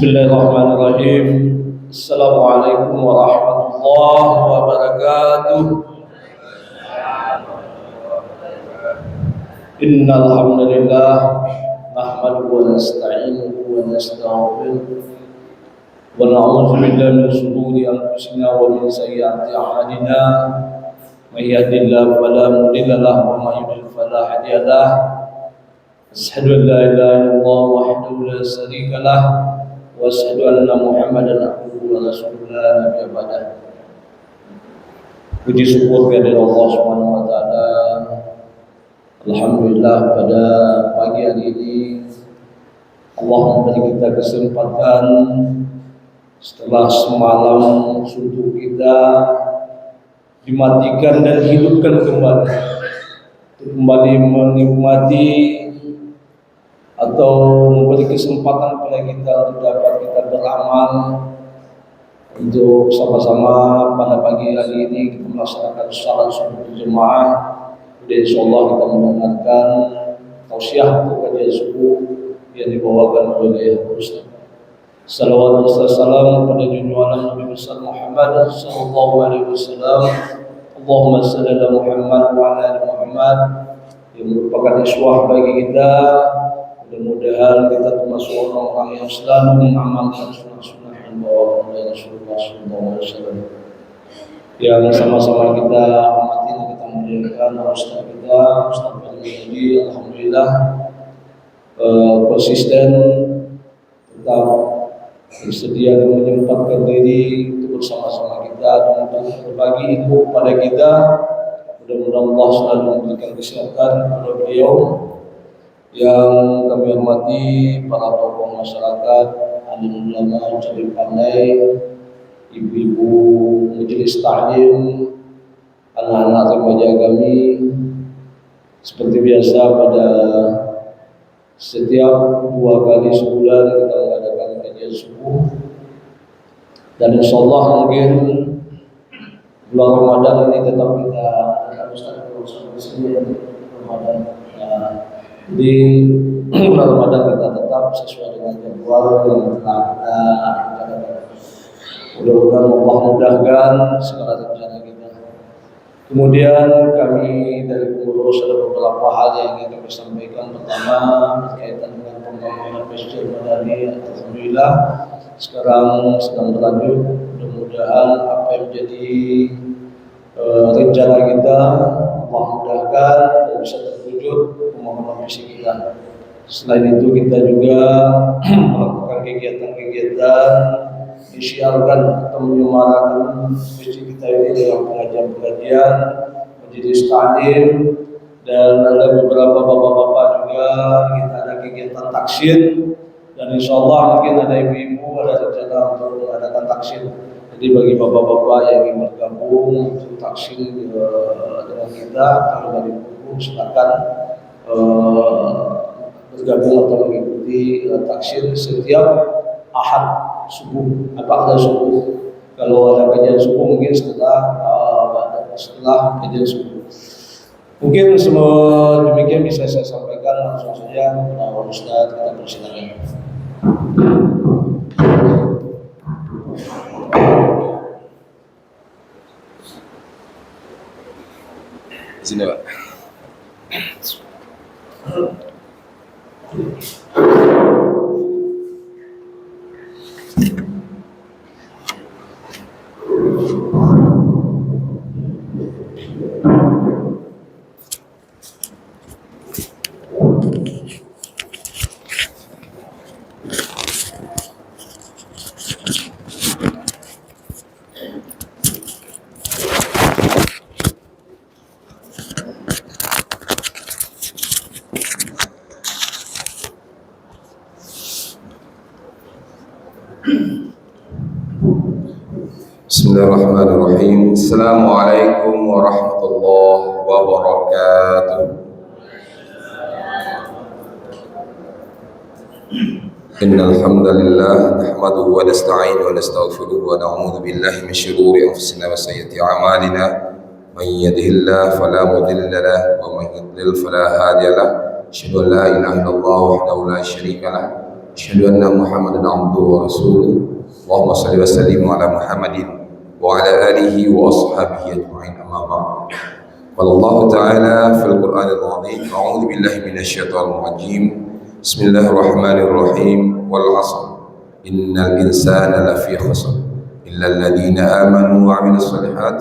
Bismillahirrahmanirrahim. Assalamualaikum warahmatullahi wabarakatuh. Innal hamdalillah nahmaduhu wa nasta'inuhu wa nastaghfiruh wa na'udzu billahi min shururi anfusina wa min sayyiati a'malina. May yahdihillahu fala mudilla lahu wa may yudlil fala hadiya lahu. Asyhadu an la ilaha illallah wahdahu la syarika lahu wa asyhadu anna Muhammadan abduhu wa rasuluhu la nabiyya ba'dah. Puji syukur kepada Allah Subhanahu wa taala. Alhamdulillah pada pagi hari ini Allah memberi kita kesempatan setelah semalam suntuk kita dimatikan dan hidupkan kembali menikmati atau memberi kesempatan kepada kita untuk dapat kita beramal untuk sama-sama pada pagi hari ini kita melaksanakan salat subuh berjemaah. Dan insyaallah kita mendengarkan tausiah untuk kajian subuh yang dibawakan oleh Ustaz. Salawat dan salam kepada junjungan Nabi besar Muhammad sallallahu alaihi wasallam. Allahumma shalli ala Muhammad wa ala ali Muhammad, yang merupakan iswah bagi kita. Mudah-mudahan kita termasuk orang-orang yang selalu mengamalkan sunnah-sunnah yang dibawakan oleh Rasulullah SAW, yang sama-sama kita hormati dan kita muliakan Ustaz kita, Ustaz Fadli. Alhamdulillah konsisten tetap bersedia dan menyempatkan diri untuk bersama-sama kita dan untuk berbagi ilmu kepada kita. Mudah-mudahan Allah selalu memberikan kesehatan kepada beliau. Yang kami hormati para tokoh masyarakat, alim ulama, calim pandai, ibu-ibu majelis taklim, anak-anak remaja kami. Seperti biasa pada setiap 2 kali sebulan kita mengadakan kajian subuh, dan insyaallah mungkin bulan Ramadan ini tetap kita akan Ramadan. Di bulan Ramadan kita tetap sesuai dengan jadwal yang telah kita rencanakan. Mudah-mudahan Allah mudahkan segala rencana kita. Kemudian kami dari pengurus ada beberapa hal yang ingin kami sampaikan. Pertama, berkaitan dengan pembangunan Masjid Madani. Alhamdulillah sekarang sedang berlanjut. Mudah-mudahan apa yang menjadi rencana kita Allah mudahkan dan bisa terwujud pembangunan visi kita. Selain itu kita juga melakukan kegiatan-kegiatan disiarkan atau menyemarakan visi kita ini dalam pengajian-pengajian, majelis taklim, dan ada beberapa bapak-bapak juga kita ada kegiatan taksir, dan insyaallah mungkin ada ibu-ibu ada rencana untuk mengadakan taksir. Jadi bagi bapak-bapak yang ingin bergabung untuk taksir dengan kita, kalau dari buku silakan bergabung atau mengikuti taksir setiap Ahad subuh atau ada subuh. Kalau ada kajian subuh mungkin setelah kajian subuh. Mungkin semua demikian bisa saya sampaikan. Langsung saja kepada Ustaz, kita persilakan. Sini Pak. Bismillahirrahmanirrahim. Assalamualaikum warahmatullahi wabarakatuh. Innal hamdalillah nahmaduhu wa nasta'inuhu wa nastaghfiruhu wa na'udzu billahi min shururi anfusina wa sayyiati a'malina. Man yahdihillahu fala mudilla lahu wa man yudlil fala hadiya lahu. Asyhadu an la ilaha illallah wahdahu la syarika lahu asyhadu anna Muhammadan abduhu wa rasuluh. Allahumma shalli wa sallim ala Muhammadin wa ala alihi wa ashabihi ajma'in, amma ba'd. Qala Allah Ta'ala fil Qur'anil Azim, a'udzu billahi minasyaitonir rajim. Bismillahirrahmanirrahim. Wal 'ashr innal insana lafi khusr illa alladhina amanu wa 'amilus shalihat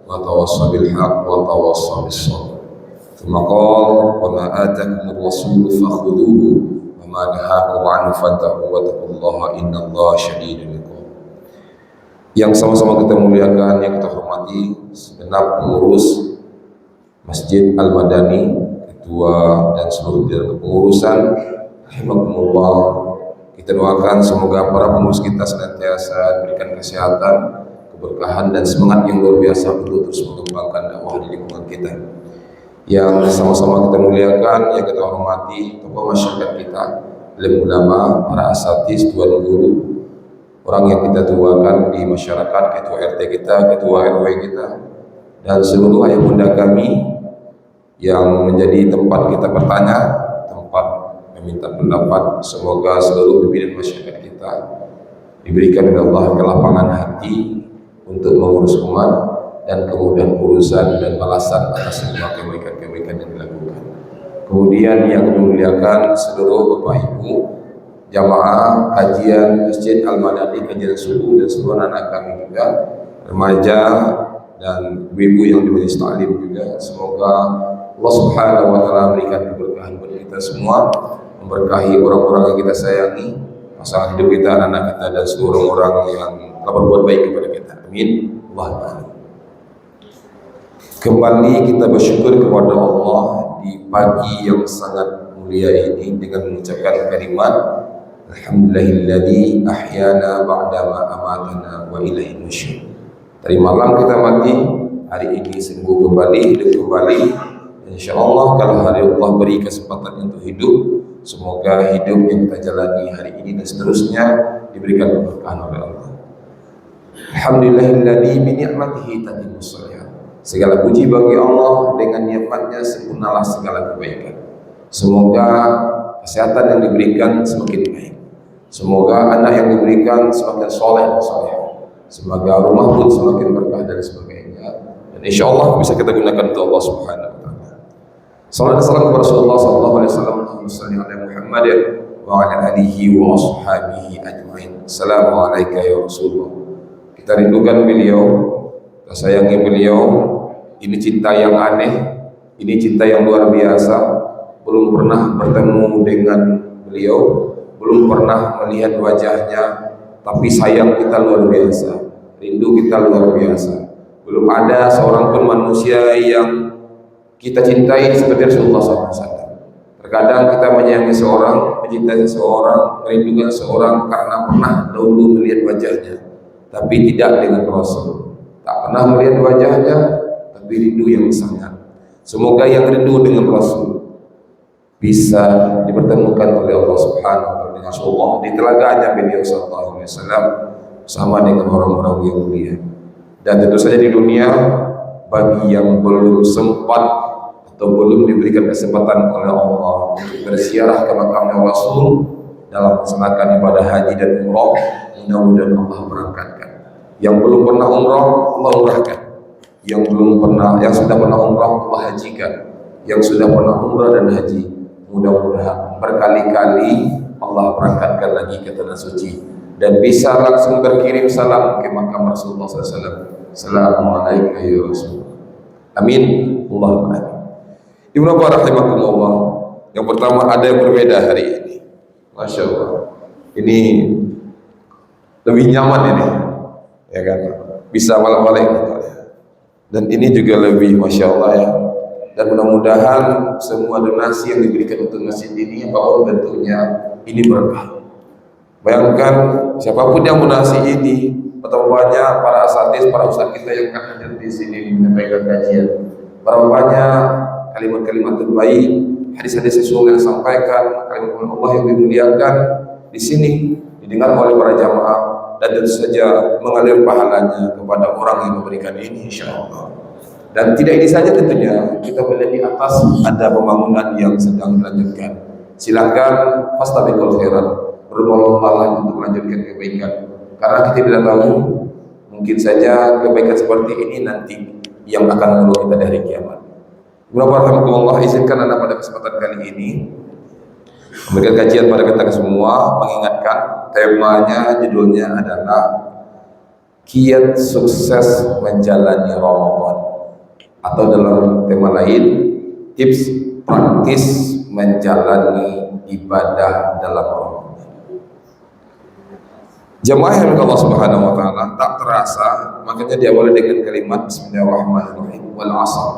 wa tawassaw bil haqq wa tawassaw bis sabr. Tsumma qala wa ma atakumur rasul fakhudhuhu wa ma nahakum 'anhu fantahu wa taqullaha innallaha syadidul iqab. Yang sama-sama kita muliakan, yang kita hormati segenap pengurus Masjid Al-Madani, ketua dan seluruh jajaran kepengurusan, rahimakumullah. Kita doakan semoga para pengurus kita senantiasa diberikan kesehatan, keberkahan dan semangat yang luar biasa untuk terus mengembangkan dakwah di lingkungan kita. Yang sama-sama kita muliakan, yang kita hormati tokoh masyarakat kita, alim ulama, para asatidz, tuan guru, orang yang kita tuakan di masyarakat, ketua RT kita, ketua RW kita, dan seluruh ayah bunda kami yang menjadi tempat kita bertanya, tempat meminta pendapat. Semoga seluruh pimpinan masyarakat kita diberikan oleh Allah kelapangan hati untuk mengurus umat dan kemudian urusan dan balasan atas semua kebaikan-kebaikan yang dilakukan. Kemudian yang dimuliakan seluruh Bapak Ibu jamaah kajian Masjid Al-Madani, kajian subuh, dan seluruh anak kami juga, remaja dan ibu yang di majelis taklim juga. Semoga Allah Subhanahu wa taala berikan keberkahan buat kita semua, memberkahi orang-orang yang kita sayangi, pasangan hidup kita, anak kita, dan seluruh orang yang telah berbuat baik kepada kita. Amin. Allahumma. Kembali kita bersyukur kepada Allah di pagi yang sangat mulia ini dengan mengucapkan kalimat Alhamdulillahilladzi ahyana ba'dama amatana wa ilaihi nusyur. Tadi malam kita mati, hari ini sembuh kembali, hidup kembali. Insyaallah kalau hari Allah beri kesempatan untuk hidup, semoga hidup yang kita jalani hari ini dan seterusnya diberikan keberkahan oleh Allah. Alhamdulillahilladzi bi ni'matihi tatimmus shalihat. Segala puji bagi Allah, dengan nikmatnya sempurnalah segala kebaikan. Semoga kesehatan yang diberikan semakin baik. Semoga anak yang diberikan semakin soleh dan soleh. Semoga rumah pun semakin berkah dan sebagainya. Dan insya Allah bisa kita gunakan untuk Allah Subhanahu wa taala. Sallallahu alaihi wasallam Rasulullah sallallahu alaihi wasallam, Muhammad wa ala alihi wa ashabihi ajmain. Assalamualaikum ya Rasulullah. Kita rindukan beliau, kita sayangi beliau. Ini cinta yang aneh, ini cinta yang luar biasa. Belum pernah bertemu dengan beliau, belum pernah melihat wajahnya, tapi sayang kita luar biasa, rindu kita luar biasa. Belum ada seorang pun manusia yang kita cintai seperti Rasulullah SAW. Terkadang kita menyayangi seorang, mencintai seseorang, merindukan seseorang karena pernah dahulu melihat wajahnya, tapi tidak dengan Rasul. Tak pernah melihat wajahnya, tapi rindu yang sangat. Semoga yang rindu dengan Rasul bisa dipertemukan oleh Allah Subhanahu wa taala dengan Rasulullah di telaganya beliau sallallahu alaihi wasallam bersama dengan orang-orang yang mulia. Dan tentu saja di dunia, bagi yang belum sempat atau belum diberikan kesempatan oleh Allah untuk berziarah ke makamnya Rasul dalam melaksanakan ibadah haji dan umrah, mudah-mudahan Allah berangkatkan. Yang belum pernah umrah, Allah umrahkan. Yang belum pernah, yang sudah pernah umrah, Allah hajikan. Yang sudah pernah umrah dan haji, mudah-mudahan berkali-kali Allah berangkatkan lagi ke tanah suci dan bisa langsung berkirim salam ke makam Rasulullah SAW. Assalamualaikum ya Rasulullah. Amin. Allahumma amin. Ibnu rahimakumullah. Yang pertama, ada yang berbeda hari ini. Masya Allah. Ini lebih nyaman ini, ya kan? Bisa malam-malam gitu ya. Dan ini juga lebih Masya Allah ya. Dan mudah-mudahan semua donasi yang diberikan untuk masjid ini, apapun bentuknya, ini berkah. Bayangkan siapapun yang donasi ini, betapa banyak para asatidz, para ustaz kita yang akan hadir di sini menyampaikan kajian. Berapa banyak kalimat-kalimat terbaik, hadis-hadis Rasul yang disampaikan, kalimat Allah yang dimuliakan di sini didengar oleh para jamaah, dan tentu saja mengalir pahalanya kepada orang yang memberikan ini, insyaallah. Dan tidak ini saja tentunya, kita melihat di atas ada pembangunan yang sedang dilanjutkan. Silakan fastabiqul khairat. berlomba-lomba untuk melanjutkan kebaikan. Karena kita tidak tahu, mungkin saja kebaikan seperti ini nanti yang akan menunggu kita dari kiamat. Alhamdulillah, izinkan Anda pada kesempatan kali ini memberikan kajian pada kita semua, mengingatkan temanya, judulnya adalah kiat sukses menjalani Ramadan, atau dalam tema lain, tips praktis menjalani ibadah dalam Ramadan. Jemaah yang Allah Subhanahu wa taala, tak terasa makanya diawali dengan kalimat Bismillahirrahmanirrahim, wal 'ashr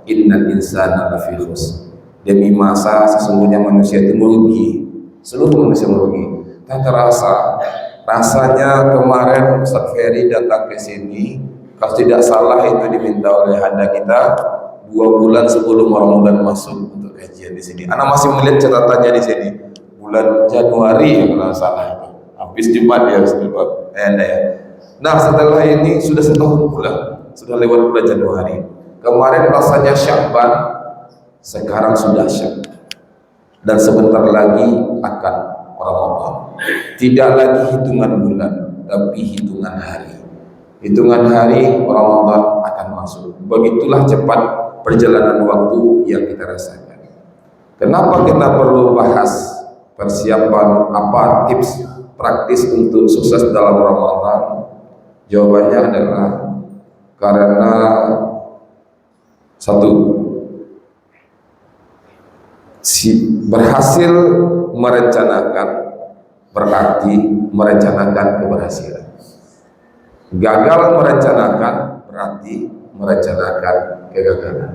innal insana lafi khusr. Demi masa sesungguhnya manusia itu merugi, seluruh manusia merugi. Tak terasa, rasanya kemarin Ustaz Ferry datang ke sini, kalau tidak salah itu diminta oleh Anda kita 2 bulan sebelum Ramadan masuk untuk kajian di sini. Ana masih melihat catatannya di sini, bulan Januari kalau salah itu. Habis Jumat ya, Nah setelah ini sudah setahun pula, sudah lewat bulan Januari. Kemarin rasanya Sya'ban, sekarang sudah Sya'ban, dan sebentar lagi akan Ramadan. Tidak lagi hitungan bulan, tapi hitungan hari. Hitungan hari Ramadan akan masuk. Begitulah cepat perjalanan waktu yang kita rasakan. Kenapa kita perlu bahas persiapan, apa tips praktis untuk sukses dalam Ramadan? Jawabannya adalah karena satu, berhasil merencanakan berarti merencanakan keberhasilan. Gagal merencanakan berarti merencanakan kegagalan.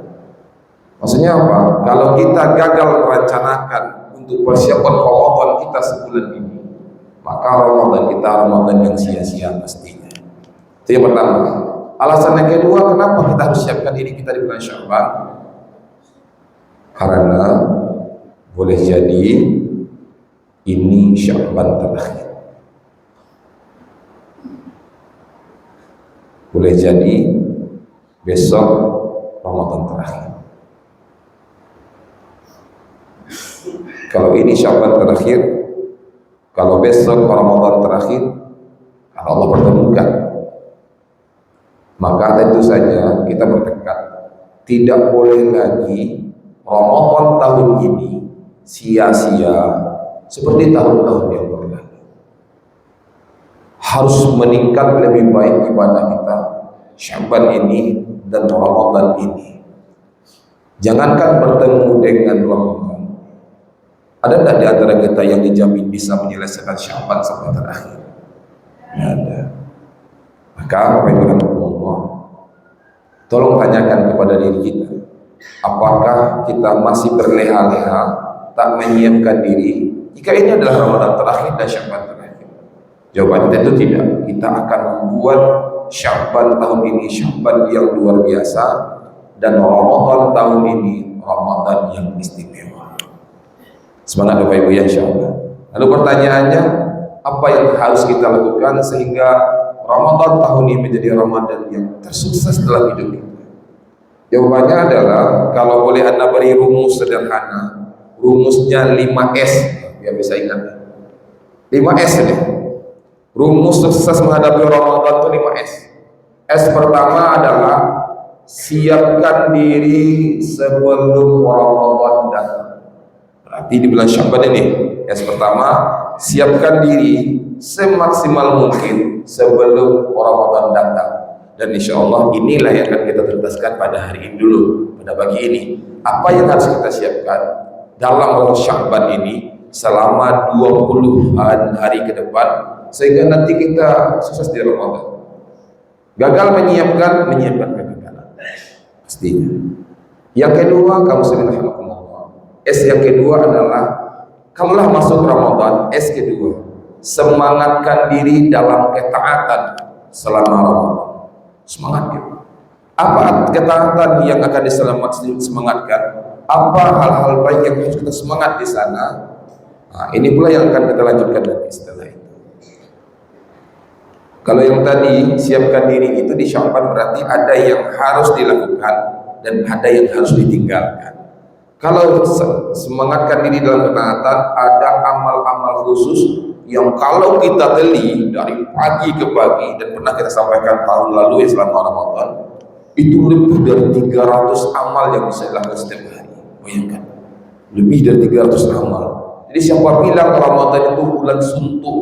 Maksudnya apa? Kalau kita gagal merencanakan untuk persiapan Ramadan kita sebulan ini, maka Ramadan kita Ramadan yang sia-sia pastinya. Itu yang pertama. Alasan yang kedua, kenapa kita harus siapkan diri kita di bulan Sya'ban? Karena boleh jadi ini Sya'ban terakhir. Boleh jadi besok Ramadan terakhir. Kalau ini Sya'ban terakhir, kalau besok Ramadan terakhir, kalau Allah pertemukan, maka tentu saja kita bertekad tidak boleh lagi Ramadan tahun ini sia-sia seperti tahun-tahun yang berlalu. Harus meningkat lebih baik ibadah kita Sya'ban ini dan Ramadan ini. Jangankan bertemu dengan Ramadan, ada tidak di antara kita yang dijamin bisa menyelesaikan Sya'ban sampai terakhir? Tidak ada. Maka Allah, tolong tanyakan kepada diri kita, apakah kita masih berleha-leha tak menyiapkan diri jika ini adalah Ramadan terakhir dan Sya'ban terakhir? Jawabannya tentu tidak. Kita akan membuat Sya'ban tahun ini Sya'ban yang luar biasa, dan Ramadan tahun ini Ramadan yang istimewa. Semangat Bapak Ibu ya, insyaallah. Lalu pertanyaannya, apa yang harus kita lakukan sehingga Ramadan tahun ini menjadi Ramadan yang tersukses dalam hidup kita? Jawabannya adalah, kalau boleh Anda beri rumus sederhana, rumusnya 5S, biar bisa ingat. 5S ini. Rumus sukses menghadapi Ramadan itu 5S. S pertama adalah siapkan diri sebelum Ramadan datang. Berarti di bulan Sya'ban ini, S pertama, siapkan diri semaksimal mungkin sebelum Ramadan datang. Dan insya Allah inilah yang akan kita tuntaskan pada hari ini dulu, pada pagi ini. Apa yang harus kita siapkan dalam bulan Sya'ban ini selama 20-an hari ke depan, sehingga nanti kita sukses di Ramadan. Gagal menyiapkan kegagalan pastinya. Yang kedua, kamu sebenarnya S yang kedua adalah, kamulah masuk Ramadan. S kedua, semangatkan diri dalam ketaatan selama Ramadan. Semangat gitu. Apa ketaatan yang akan disemangatkan? Apa hal-hal baik yang harus kita semangat di sana? Nah, ini pula yang akan kita lanjutkan nanti setelah itu. Kalau yang tadi siapkan diri itu di Sya'ban, berarti ada yang harus dilakukan dan ada yang harus ditinggalkan. Kalau semangatkan diri dalam ketaatan, ada amal-amal khusus yang kalau kita teli dari pagi ke pagi, dan pernah kita sampaikan tahun lalu ya selama Ramadan, itu lebih dari 300 amal yang bisa dilakukan setiap hari. Bayangkan, lebih dari 300 amal. Jadi siapa bilang Ramadan itu bulan suntuk,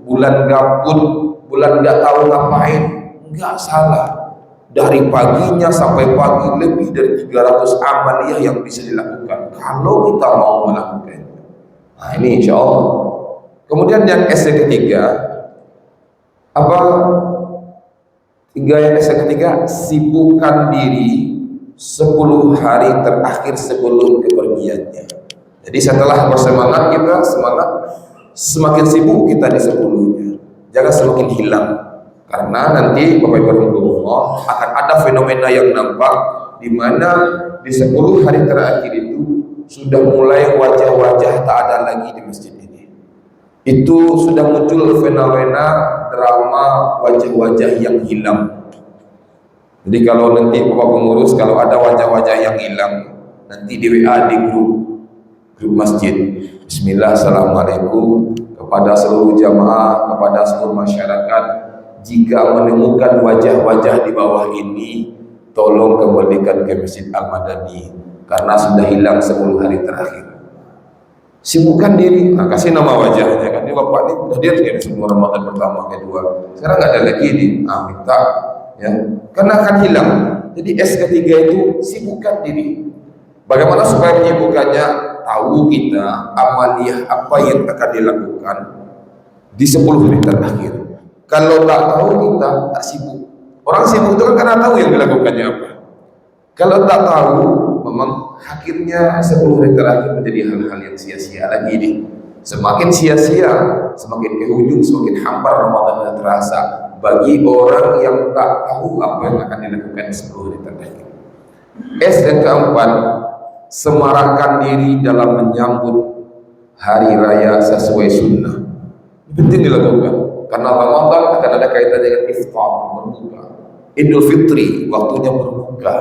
bulan gabut, bulan nggak tahu ngapain, nggak salah. Dari paginya sampai pagi lebih dari 300 amaliyah yang bisa dilakukan kalau kita mau melakukan. Nah ini insya Allah. Kemudian yang S yang ketiga, apa? Yang ketiga, sibukkan diri 10 hari terakhir sebelum kepergiannya. Jadi setelah bersemangat kita semangat, semakin sibuk kita di 10-nya. Jangan semakin hilang. Karena nanti Bapak Ibu Allah akan ada fenomena yang nampak di mana di 10 hari terakhir itu sudah mulai wajah-wajah tak ada lagi di masjid ini. Itu sudah muncul fenomena drama wajah-wajah yang hilang. Jadi kalau nanti Bapak pengurus kalau ada wajah-wajah yang hilang, nanti di WA di grup masjid. Bismillah, assalamualaikum kepada seluruh jamaah, kepada seluruh masyarakat. Jika menemukan wajah-wajah di bawah ini, tolong kembalikan ke Masjid Al-Madani karena sudah hilang 10 hari terakhir. Sibukkan diri, nah, kasih nama wajahnya kan. Ini Bapak ini udah lihat kan semua Ramadan pertama, kedua. Sekarang nggak ada lagi nih, minta ya, karena akan hilang. Jadi S ketiga itu sibukkan diri. Bagaimana supaya menyibukkannya? Tahu kita amaliyah apa yang akan dilakukan di 10 hari terakhir. Kalau tak tahu kita tak sibuk. Orang sibuk itu kan karena tahu yang dilakukannya apa. Kalau tak tahu, memang akhirnya 10 hari terakhir menjadi hal-hal yang sia-sia lagi nih. Semakin sia-sia, semakin ke ujung, semakin hambar Ramadan terasa bagi orang yang tak tahu apa yang akan dilakukan 10 hari terakhir. S yang keempat, semarakkan diri dalam menyambut hari raya sesuai sunnah. Penting dilakukan. Karena Ramadan akan ada kaitannya dengan iftar, berbuka. Idul Fitri, waktunya berbuka.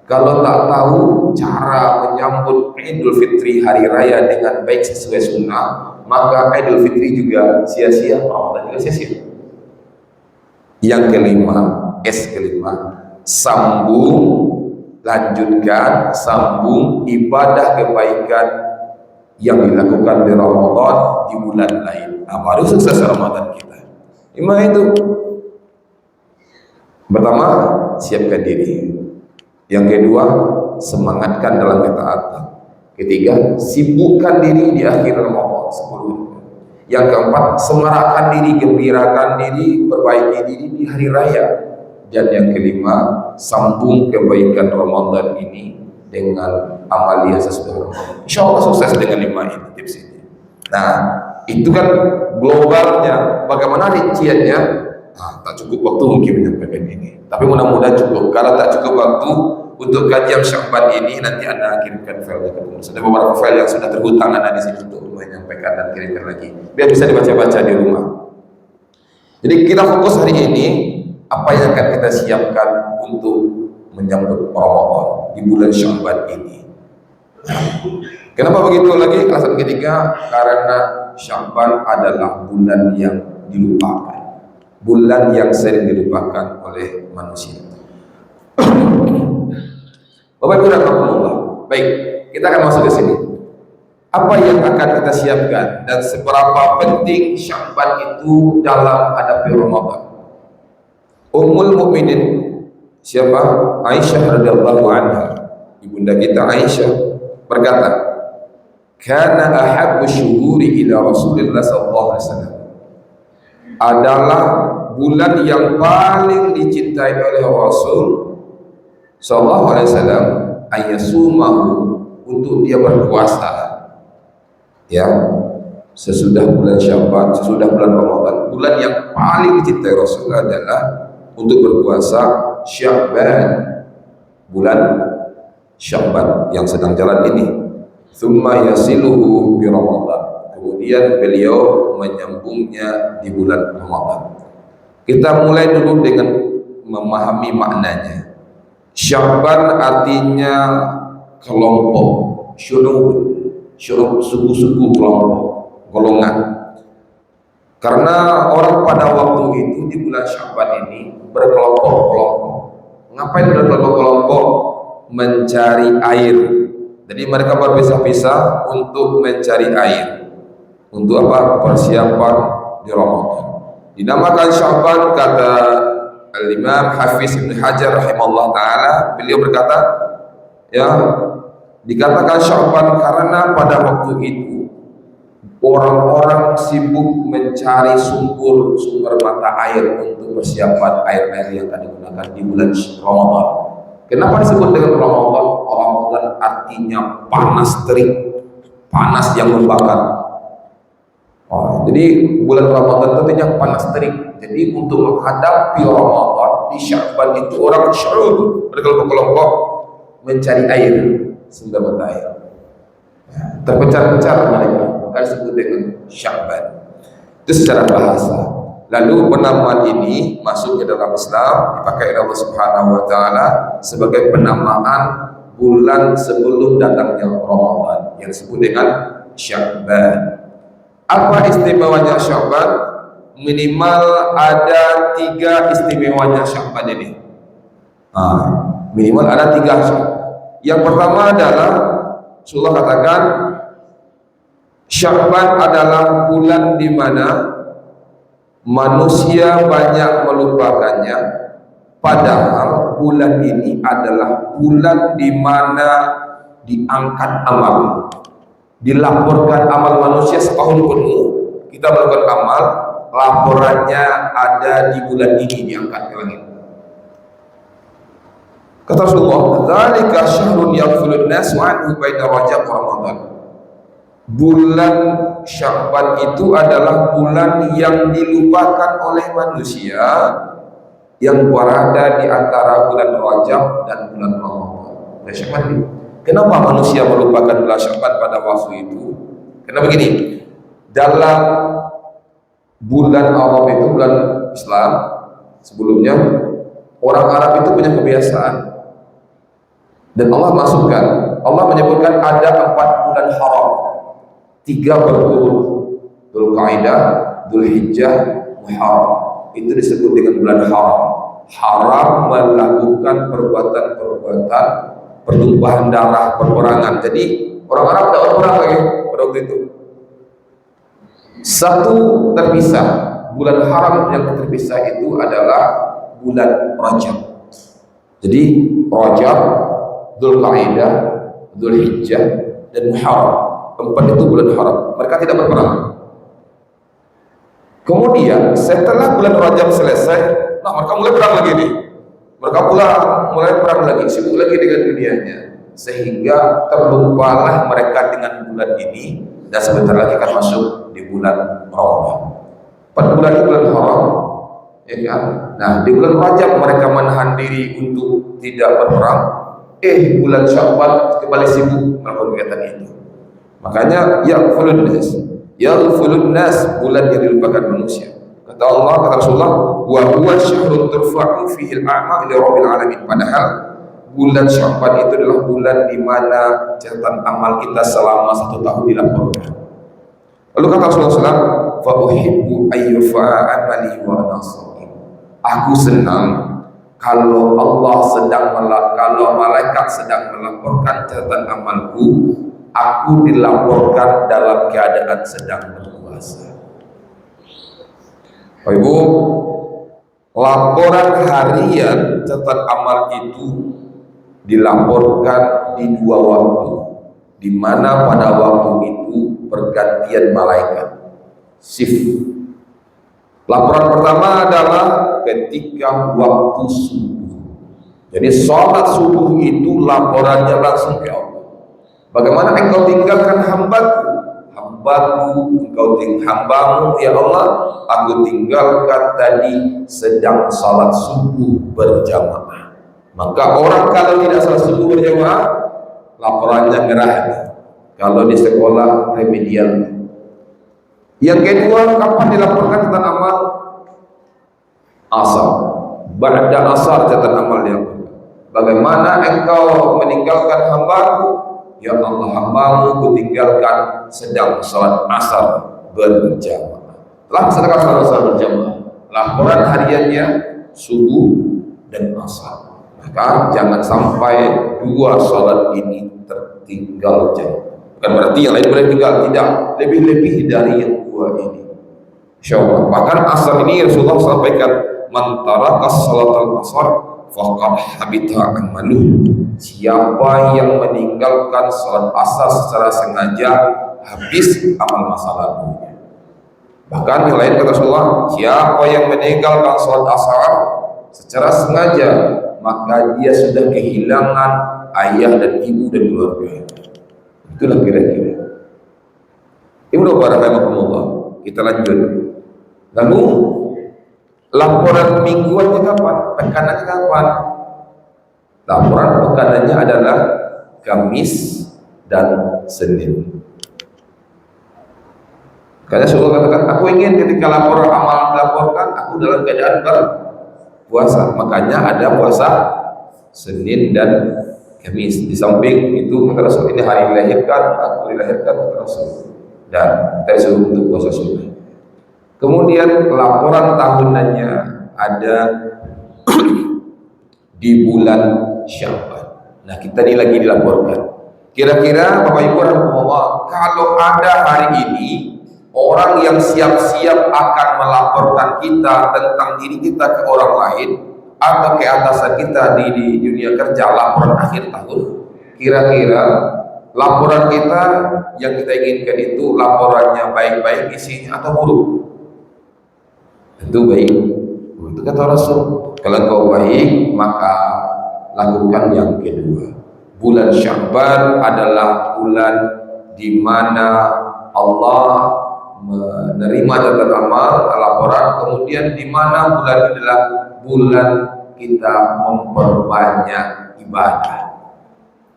Kalau tak tahu cara menyambut Idul Fitri hari raya dengan baik sesuai sunnah, maka Idul Fitri juga sia-sia, Ramadan juga sia-sia. Yang kelima, S kelima, lanjutkan, sambung ibadah kebaikan yang dilakukan di Ramadan di bulan lain. Baru sukses Ramadan kita. 5 itu. Pertama, siapkan diri. Yang kedua, semangatkan dalam ketaatan. Ketiga, sibukkan diri di akhir Ramadan 10. Yang keempat, semarakkan diri, gembirakan diri, perbaiki diri di hari raya. Dan yang kelima, sambung kebaikan Ramadan ini dengan amaliyah sesuai Ramadan. Insya Allah sukses dengan 5 ini tips ini. Nah, itu kan globalnya. Bagaimana rinciannya? Tak cukup waktu mungkin menyampaikan ini. Tapi mudah-mudahan cukup. Kalau tak cukup waktu untuk kajian Sya'ban ini, nanti Anda kirimkan filenya ke pengurus. Ada beberapa file yang sudah terhutang Anda di sini untuk menyampaikan dan kirimkan lagi, biar bisa dibaca-baca di rumah. Jadi kita fokus hari ini apa yang akan kita siapkan untuk menyambut Ramadan di bulan Sya'ban ini. Kenapa begitu lagi? Alasan ketiga, karena Sya'ban adalah bulan yang dilupakan, bulan yang sering dilupakan oleh manusia. Bapak Ibu dan Bapak, baik, kita akan masuk ke sini. Apa yang akan kita siapkan dan seberapa penting Sya'ban itu dalam hadapi Ramadan? Ummul Mukminin siapa? Aisyah radhiyallahu anha, ibunda kita Aisyah berkata, "Kana ahabbu syuhuri ila Rasulillah sallallahu alaihi wasallam." Adalah bulan yang paling dicintai oleh Rasul sallallahu alaihi wasallam ayasumahu, untuk dia berpuasa. Ya, sesudah bulan Sya'ban, sesudah bulan Ramadan, bulan yang paling dicintai Rasul adalah untuk berpuasa Sya'ban, bulan Sya'ban yang sedang jalan ini. Tsumma yasiluhu bi Ramadan, kemudian beliau menyambungnya di bulan Ramadan. Kita mulai dulu dengan memahami maknanya. Sya'ban artinya kelompok, syurub, suku-suku, kelompok, golongan. Karena orang pada waktu itu di bulan Sya'ban ini berkelompok-kelompok. Ngapain berkelompok-kelompok? Mencari air. Jadi mereka berpisah-pisah untuk mencari air. Untuk apa? Persiapan di Ramadan. Dinamakan Sya'ban, kata Al-Imam Hafiz Ibn Hajar rahimahullah ta'ala, beliau berkata, ya, dikatakan Sya'ban karena pada waktu itu orang-orang sibuk mencari sumber mata air untuk persiapan air-air yang akan digunakan di bulan Ramadan. Kenapa disebut dengan Ramadan? Ramadan artinya panas terik, panas yang membakar. Jadi bulan Ramadan itu artinya panas terik. Jadi untuk menghadapi Ramadan di Sya'ban itu orang syu'ur berkelompok-kelompok mencari air, sumber mata air. Terpencar-pencar mereka, maka disebut dengan Sya'ban. Itu secara bahasa. Lalu penamaan ini masuk ke dalam Islam, dipakai oleh Allah Subhanahu wa taala sebagai penamaan bulan sebelum datangnya Ramadan yang disebut dengan Sya'ban. Apa istimewanya Sya'ban? Minimal ada 3 istimewanya Sya'ban ini. Minimal ada 3 Sya'ban. Yang pertama adalah Rasulullah katakan Sya'ban adalah bulan di mana manusia banyak melupakannya, padahal bulan ini adalah bulan di mana diangkat amal, dilaporkan amal manusia setahun penuh. Kita melakukan amal, laporannya ada di bulan ini diangkat ke langit. Kata Rasulullah, "Dzalika syahrun yaghfulun nas anhu baina Rajab wa Ramadan." Bulan Sya'ban itu adalah bulan yang dilupakan oleh manusia yang berada di antara bulan Rajab dan bulan Ramadan. Sya'ban ini. Kenapa manusia melupakan bulan Sya'ban pada waktu itu? Karena begini, dalam bulan Arab itu, bulan Islam sebelumnya, orang Arab itu punya kebiasaan. Dan Allah masukkan, Allah menyebutkan ada 4 bulan haram, 3 berurut, Dzulqa'dah, Dzulhijjah, Muharram. Itu disebut dengan bulan haram. Haram melakukan perbuatan-perbuatan pertumpahan darah, peperangan. Jadi orang Arab tidak berperang lagi pada waktu itu. Satu terpisah, bulan haram yang terpisah itu adalah bulan Rajab. Jadi Rajab, Dzulqa'dah, Dzulhijjah, dan Muharram. 4 itu bulan haram. Mereka tidak berperang. Kemudian setelah bulan Rajab selesai, mereka mulai perang lagi nih. Mereka mulai perang lagi, sibuk lagi dengan dunianya, sehingga terlupalah mereka dengan bulan ini, dan sebentar lagi akan masuk di bulan Ramadan. 4 bulan itu bulan haram, ya kan? Nah, di bulan Rajab mereka menahan diri untuk tidak berperang. Bulan Sya'ban kembali sibuk melakukan kegiatan itu. Makanya yaghfulun nas, bulan yang dilupakan manusia. Kata Allah, kata Rasulullah, wa huwa syahrun turfa'u fihi al-a'mal ila rabbil alamin. Padahal bulan Sya'ban itu adalah bulan di mana catatan amal kita selama 1 tahun dilaporkan. Lalu kata Rasulullah SAW, fa uhibbu ayyufa'a amali wa ana sha'im. Aku senang kalau malaikat sedang melaporkan catatan amalku, aku dilaporkan dalam keadaan sedang berpuasa. Bapak Ibu, laporan harian catatan amal itu dilaporkan di 2 waktu, di mana pada waktu itu pergantian malaikat, shift. Laporan pertama adalah ketika waktu subuh. Jadi sholat subuh itu laporannya langsung ke Allah. Bagaimana engkau tinggalkan hambaku? Hambamu ya Allah, aku tinggalkan tadi sedang sholat subuh berjamaah. Maka orang kalau tidak sholat subuh berjamaah, laporannya merah. Kalau di sekolah remedial. Yang kedua, kapan dilaporkan catatan amal? Asar. Ba'da asar catatan amal yang bagaimana engkau meninggalkan hambaku? Ya Allah, hambamu kutinggalkan sedang sholat asar berjamaah. telah melaksanakan salat berjamaah, laporan hariannya subuh dan asar. Maka jangan sampai dua salat ini tertinggal jauh. Bukan berarti yang lain boleh tinggal, tidak, lebih-lebih dari yang dua ini. Insyaallah. Bahkan asar ini Rasulullah sampaikan, man taraka salatal asar faqad habita amaluh. Siapa yang meninggalkan salat asar secara sengaja, habis amal masa lalunya. Bahkan yang lain kata Rasulullah, siapa yang meninggalkan salat asar secara sengaja, maka dia sudah kehilangan ayah dan ibu dan keluarga. Itulah kira-kira. Ibu bapak rahimahumullah. Kita lanjut. Lalu laporan mingguannya kapan? Pekanannya kapan? Laporan pekanannya adalah Kamis dan Senin. Karena Rasulullah katakan, aku ingin ketika laporan amal dilaporkan, aku dalam keadaan berpuasa. Makanya ada puasa Senin dan Kamis. Di samping itu kata Rasul, ini hari dilahirkan, aku dilahirkan kata Rasul. Dan kita disuruh untuk puasa sunnah. Kemudian laporan tahunannya ada di bulan Sya'ban. Nah, kita ini lagi dilaporkan. Kira-kira Bapak Ibu rahimahullah, kalau ada hari ini orang yang siap-siap akan melaporkan kita tentang diri kita ke orang lain atau ke atasan kita di dunia kerja, laporan akhir tahun, kira-kira laporan kita yang kita inginkan itu laporannya baik-baik isinya atau buruk? Tentu baik. Itu kata Rasul, kalau kau baik maka lakukan yang kedua. Bulan Sya'ban adalah bulan di mana Allah menerima catatan amal, laporan. Kemudian di mana bulan ini adalah bulan kita memperbanyak ibadah.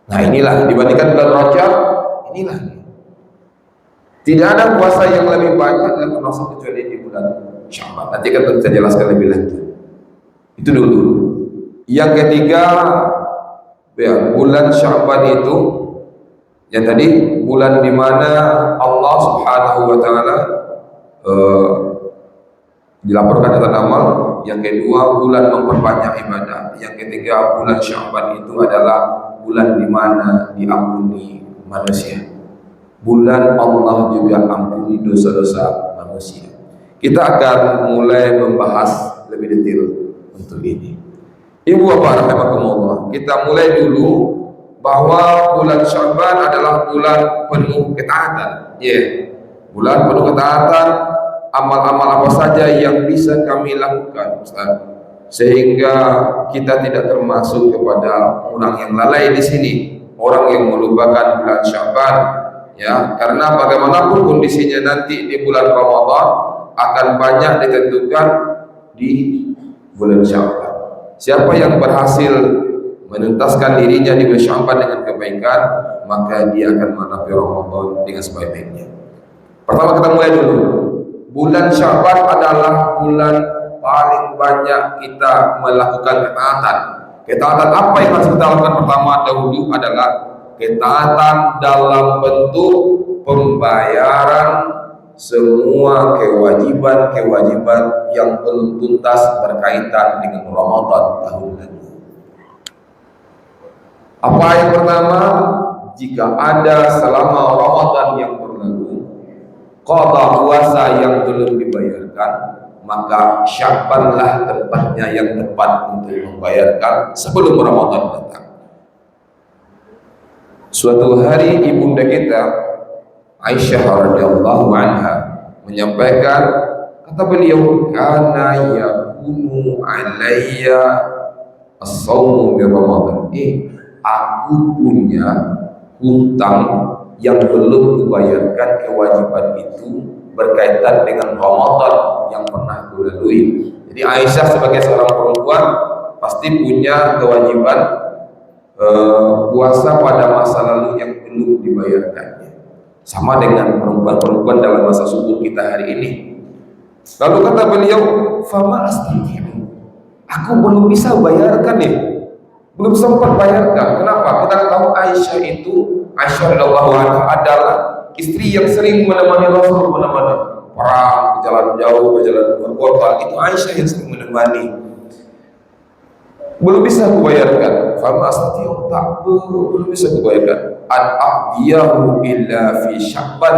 Nah, inilah dibandingkan bulan Rajab, inilah tidak ada puasa yang lebih banyak dan termasuk kecuali di bulan Sya'ban. Nanti kita bisa jelaskan lebih lanjut. Itu dulu. Yang ketiga, ya, bulan Sya'ban itu yang tadi bulan di mana Allah Subhanahu wa taala dilaporkan catatan amal. Yang kedua, bulan memperbanyak ibadah. Yang ketiga, bulan Sya'ban itu adalah bulan di mana diampuni manusia. Bulan Allah juga ampuni dosa-dosa manusia. Kita akan mulai membahas lebih detail untuk ini. Ibu bapak rahimahumullah, kita mulai dulu bahwa bulan Sya'ban adalah bulan penuh ketaatan. Bulan penuh ketaatan, amal-amal apa saja yang bisa kami lakukan, Ustaz, sehingga kita tidak termasuk kepada orang yang lalai di sini, orang yang melupakan bulan Sya'ban. Ya, karena bagaimanapun kondisinya nanti di bulan Ramadan akan banyak ditentukan di bulan Sya'ban. Siapa yang berhasil menuntaskan dirinya di bulan Sya'ban dengan kebaikan, maka dia akan menghadapi Ramadan dengan sebaik-baiknya. Pertama kita mulai dulu. Bulan Sya'ban adalah bulan paling banyak kita melakukan ketaatan. Ketaatan apa yang harus kita lakukan pertama dahulu adalah ketaatan dalam bentuk pembayaran semua kewajiban-kewajiban yang belum tuntas berkaitan dengan Ramadan tahun lalu. Apa yang pertama? Jika ada selama Ramadan yang berlalu qada puasa yang belum dibayarkan, maka Sya'banlah tempatnya yang tepat untuk membayarkan sebelum Ramadan datang. Suatu hari ibunda kita Aisyah radhiyallahu anha menyampaikan, kata beliau, kana yakunu alayya as-shawmu bi Ramadan. Aku punya hutang yang belum dibayarkan, kewajiban itu berkaitan dengan Ramadan yang pernah kulalui. Jadi Aisyah sebagai seorang perempuan pasti punya kewajiban puasa pada masa lalu yang belum dibayarkannya. Sama dengan perempuan-perempuan dalam masa subur kita hari ini. Lalu kata beliau, fama astati'u, aku belum bisa bayarkan nih, belum sempat bayarkan. Kenapa? Kita tahu Aisyah radhiyallahu anha adalah istri yang sering menemani Rasul, menemani perang, jalan jauh berkorban, itu Aisyah yang sering menemani. Belum bisa kubayarkan, fama astati'u, belum bisa kubayarkan. An-aqdiyahu illa fi Sya'ban,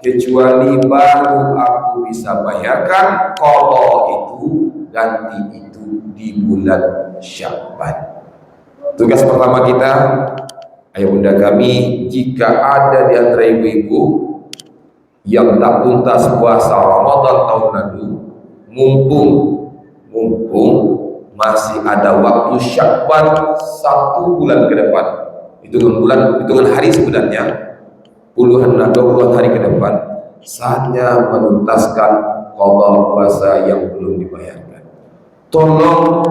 kecuali baru aku bisa bayarkan qada itu, ganti itu di bulan Sya'ban. Tugas pertama kita, ayah bunda kami, jika ada di antara ibu-ibu yang tak tuntas puasa Ramadan tahun lalu, mumpung masih ada waktu Sya'ban 1 bulan ke depan, hitungan hari sebenarnya puluhan hari ke depan, saatnya menuntaskan qada puasa yang belum dibayarkan. Tolong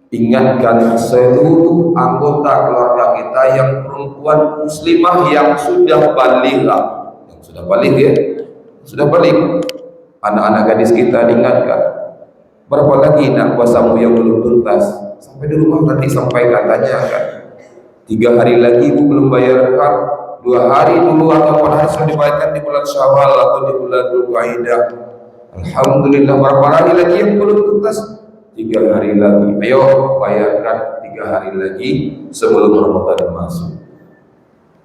ingatkan seluruh anggota keluarga kita yang perempuan muslimah yang sudah balik anak-anak gadis kita, diingatkan. Berapa lagi nak puasamu yang belum tuntas? Sampai di rumah nanti sampai katanya kan 3 hari lagi ibu belum bayarkan, 2 hari dulu atau 4 hari sudah dibayarkan di bulan Syawal atau di bulan Dzulqa'dah. Alhamdulillah, berapa hari lagi yang belum tuntas? 3 hari lagi. Ayo bayarkan 3 hari lagi sebelum Ramadan masuk.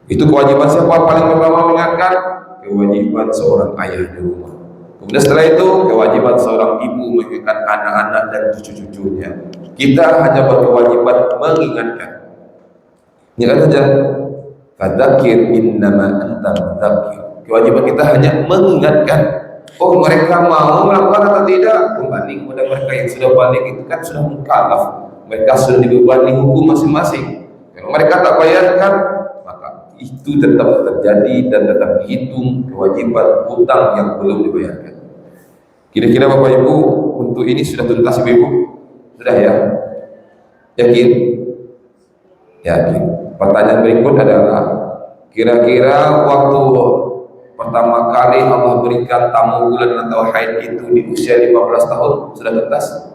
Itu kewajiban siapa? Paling pertama mengingatkan, kewajiban seorang ayah di rumah. Kemudian setelah itu kewajiban seorang ibu mengingatkan anak-anak dan cucu-cucunya. Kita hanya berkewajiban mengingatkan. Ingat saja, fadzakir innama anta mudzakir. Kewajiban kita hanya mengingatkan. Oh, mereka mau melakukan atau tidak, kembali kepada mereka yang sudah balik, itu kan sudah mukallaf. Mereka sudah dibebani hukum masing-masing. Kalau mereka tak bayarkan, maka itu tetap terjadi dan tetap dihitung kewajiban hutang yang belum dibayarkan. Kira-kira Bapak Ibu untuk ini sudah tuntas Ibu? Sudah ya? Yakin? Yakin. Pertanyaan berikut adalah, kira-kira waktu pertama kali Allah berikan tamu bulan atau haid itu di usia 15 tahun sudah tuntas?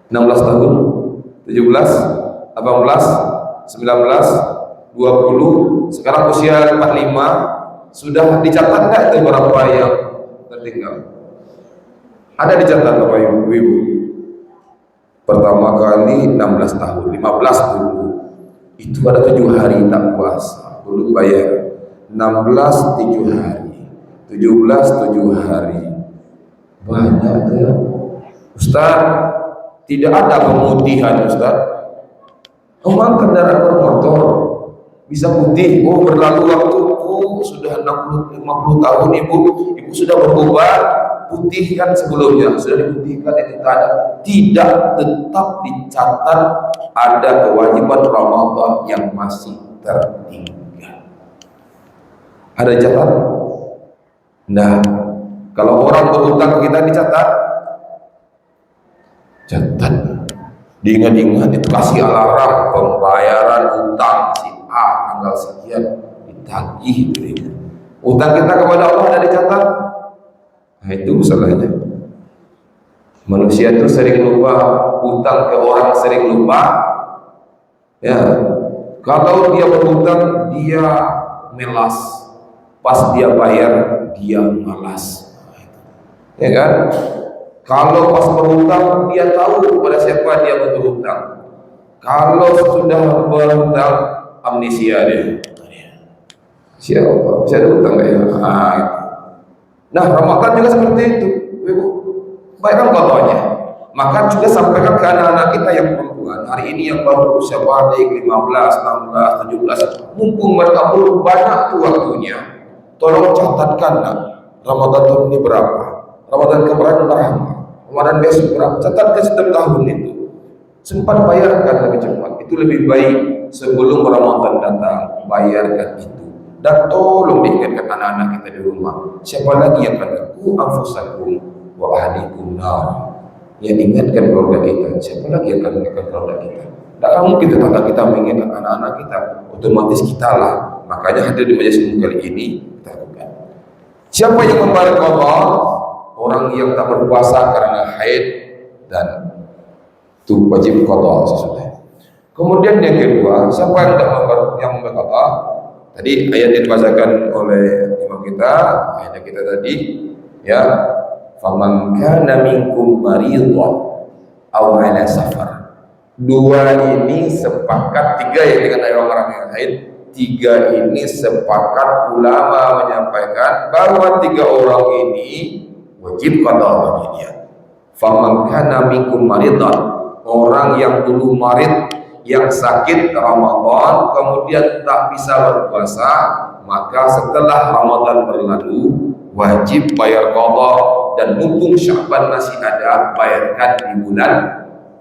16 tahun? 17? 18? 19? 20? Sekarang usia 45, sudah dicatat nggak itu berapa yang tertinggal? Ada dicatat Bapak Ibu? Pertama kali 16 tahun, 15 dulu. Itu ada 7 hari tak puasa, belum bayar. 16 7 hari, 17 7 hari. Banyak ya. Ustaz, tidak ada pemutihan Ustaz. Emang kendaraan bermotor bisa putih? Oh, berlalu waktu, oh sudah 50 tahun ibu sudah berubah, putih kan sebelumnya, sudah diputihkan, itu tidak, tetap dicatat ada kewajiban Ramadan yang masih tertinggal. Ada dicatat? Nah, kalau orang berhutang kita dicatat, catat, diingat-ingat, itu kasih alarm pembayaran hutang si A tanggal sekian, ditagih gitu. Hutang kita kepada Allah ada dicatat. Nah, itu masalahnya. Manusia itu sering lupa, hutang ke orang sering lupa. Ya, kalau dia berhutang dia melas, pas dia bayar dia malas. Ya kan? Kalau pas berhutang dia tahu kepada siapa dia berhutang. Kalau sudah berhutang amnesia dia. Siapa? Saya ada hutang nggak ya? Nah, Ramadan juga seperti itu. Baikkan contohnya. Maka juga sampaikan ke anak-anak kita yang perempuan. Hari ini yang baru usia balik 15, 16, 17, mumpung mereka belum banyak tuh waktunya, tolong catatkan nak, Ramadan tahun ini berapa, Ramadan kemarin berapa, Ramadan besok berapa, catatkan setiap tahun itu. Sempat bayarkan lebih cepat, itu lebih baik sebelum Ramadan datang, bayarkan itu. Dan tolong diingatkan anak-anak kita di rumah. Siapa lagi yang akan ku anfusakum wa ahlikum nar. Yang ingatkan keluarga kita. Siapa lagi yang akan mengingatkan keluarga kita? Tak mungkin tetangga kita mengingatkan anak-anak kita. Otomatis kita lah. Makanya hadir di majelis kali ini kita lakukan. Siapa yang membayar qada? Orang yang tak berpuasa karena haid dan itu wajib qada sesudah. Kemudian yang kedua, siapa yang tak membayar qada? Tadi ayat yang dibacakan oleh imam kita, ayat kita tadi, ya, faman kana minkum maridhan aw ala safar. Dua ini sepakat, tiga ya dengan orang yang lain. Tiga ini sepakat ulama menyampaikan bahwa tiga orang ini wajib qada bagi dia. Faman kana minkum maridhan, orang yang dulu marid, yang sakit Ramadan kemudian tak bisa berpuasa, maka setelah Ramadan berlalu wajib bayar qada, dan mumpung Sya'ban masih ada, bayarkan di bulan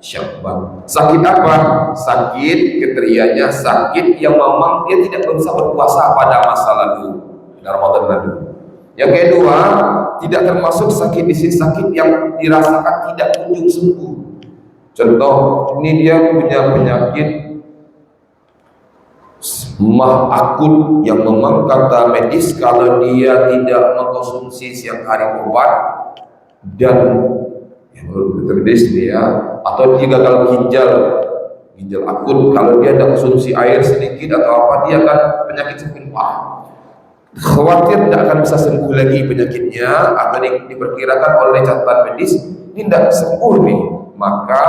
Sya'ban. Sakit apa? Sakit keterianya, sakit yang memang dia tidak bisa berpuasa pada masa lalu, pada Ramadan lalu. Yang kedua, tidak termasuk sakit di sini sakit yang dirasakan tidak kunjung sembuh. Contoh, ini dia punya penyakit mah akut yang memang kata medis kalau dia tidak mengkonsumsi siang hari obat dan medis dia, atau dia gagal ginjal akut, kalau dia tidak konsumsi air sedikit atau apa, dia akan penyakit semakin parah. Khawatir tidak akan bisa sembuh lagi penyakitnya, atau diperkirakan oleh catatan medis ini tidak sembuh nih, maka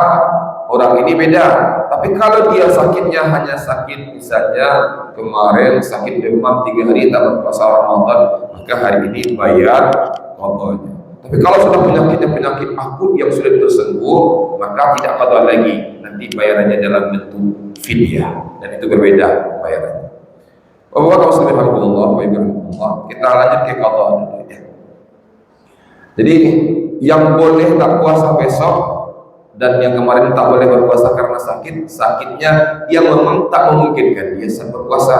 orang ini beda. Tapi kalau dia sakitnya hanya sakit, misalnya kemarin sakit demam 3 hari tak berpuasa Ramadan, maka hari ini bayar qadanya. Tapi kalau sudah penyakitnya penyakit akut yang sudah tersembuh, maka tidak qada lagi, nanti bayarannya dalam bentuk fidyah, dan itu berbeda bayarannya. Bapak muslimin rahimakumullah, kita lanjut ke qada. Jadi yang boleh tak puasa besok dan yang kemarin tak boleh berpuasa karena sakitnya yang memang tak memungkinkan dia berpuasa.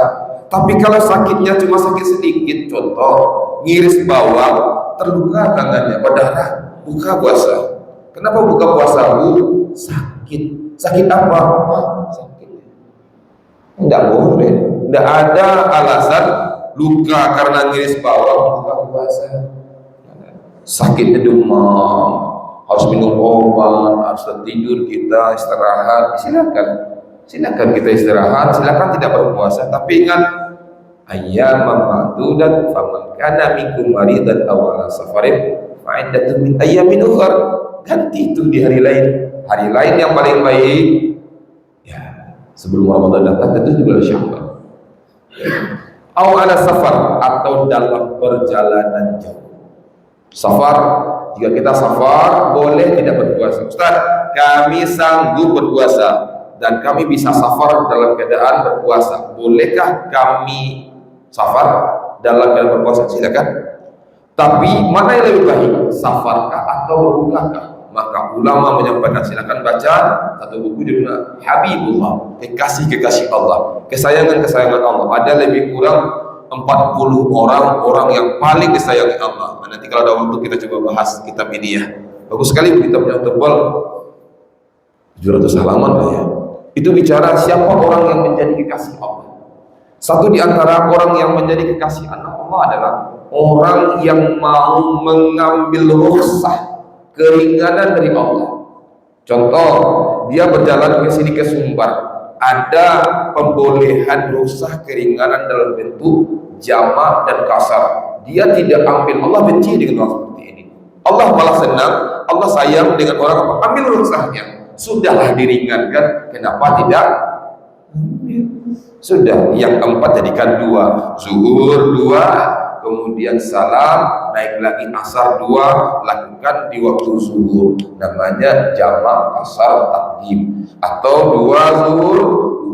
Tapi kalau sakitnya cuma sakit sedikit, contoh ngiris bawang, terluka tangannya, berdarah, buka puasa. Kenapa buka puasa? Sakit apa? Sakit. Tidak boleh. Tidak ada alasan luka karena ngiris bawang buka puasa. Sakitnya demam, harus minum obat, harus tidur, kita istirahat, silakan kita istirahat, silakan tidak berpuasa, tapi ingat ayyaman ma'dudat, faman kana minkum maridan aw ala safarin fa iddatun min ayyamin ukhra. Ganti itu di hari lain yang paling baik ya sebelum Ramadan datang, tentu di bulan Sya'ban. Aw ala safar, atau dalam perjalanan jauh. Safar, jika kita safar boleh tidak berpuasa. Ustaz, kami sanggup berpuasa dan kami bisa safar dalam keadaan berpuasa. Bolehkah kami safar dalam keadaan berpuasa? Silakan. Tapi mana yang lebih baik? Safarkah atau berbuka? Maka ulama menyampaikan, silakan baca satu buku judulnya Habibullah, kekasih Allah, kesayangan Allah. Ada lebih kurang 40 orang yang paling disayangi Allah. Nanti kalau ada waktu kita coba bahas kitab ini ya. Bagus sekali kitabnya, tebal 700 halaman lah ya. Itu bicara siapa orang yang menjadi kekasih Allah. Satu di antara orang yang menjadi kekasih Allah adalah orang yang mau mengambil rukhsah, keringanan dari Allah. Contoh, dia berjalan ke sini ke Sumbar, ada pembolehan rukhsah keringanan dalam bentuk jamak dan kasar. Dia tidak ambil, Allah benci dengan orang seperti ini. Allah malah senang, Allah sayang dengan orang apa? Ambil rukhsahnya. Sudahlah diringankan, kenapa tidak? Sudah, yang keempat jadikan 2, zuhur 2, kemudian salam, naik lagi asar 2, lakukan di waktu zuhur, namanya jamak asar takdim. Atau 2 zuhur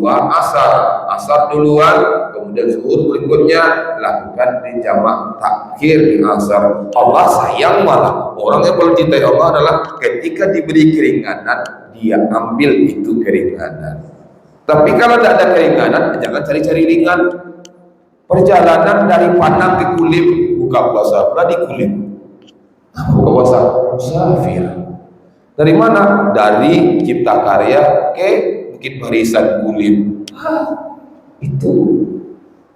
2 asar duluan, kemudian zuhur berikutnya lakukan di jamak takhir di asar. Allah sayang, malah orang yang paling cintai Allah adalah ketika diberi keringanan dia ambil itu keringanan. Tapi kalau tidak ada keringanan, jangan cari-cari ringan. Perjalanan dari Padang ke Kulim, buka puasa pula di Kulim. Buka puasa musafir. Dari mana? Dari Cipta Karya ke Bukit Barisan Kulim. Itu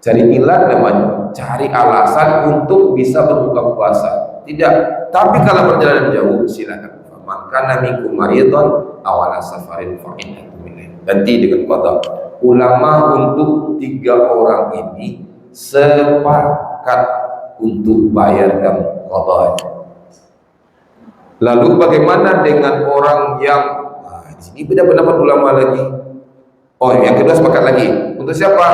cari ilat namanya, cari alasan untuk bisa berbuka puasa. Tidak. Tapi kalau perjalanan jauh, silakan. Maka minkum maridun aw ala safarin fa iddatun min ayyamin. Ganti dengan qada. Ulama untuk 3 orang ini sepakat untuk bayarkan qada. Lalu bagaimana dengan orang yang di sini beda pendapat ulama lagi. Oh, yang kedua sepakat lagi. Untuk siapa?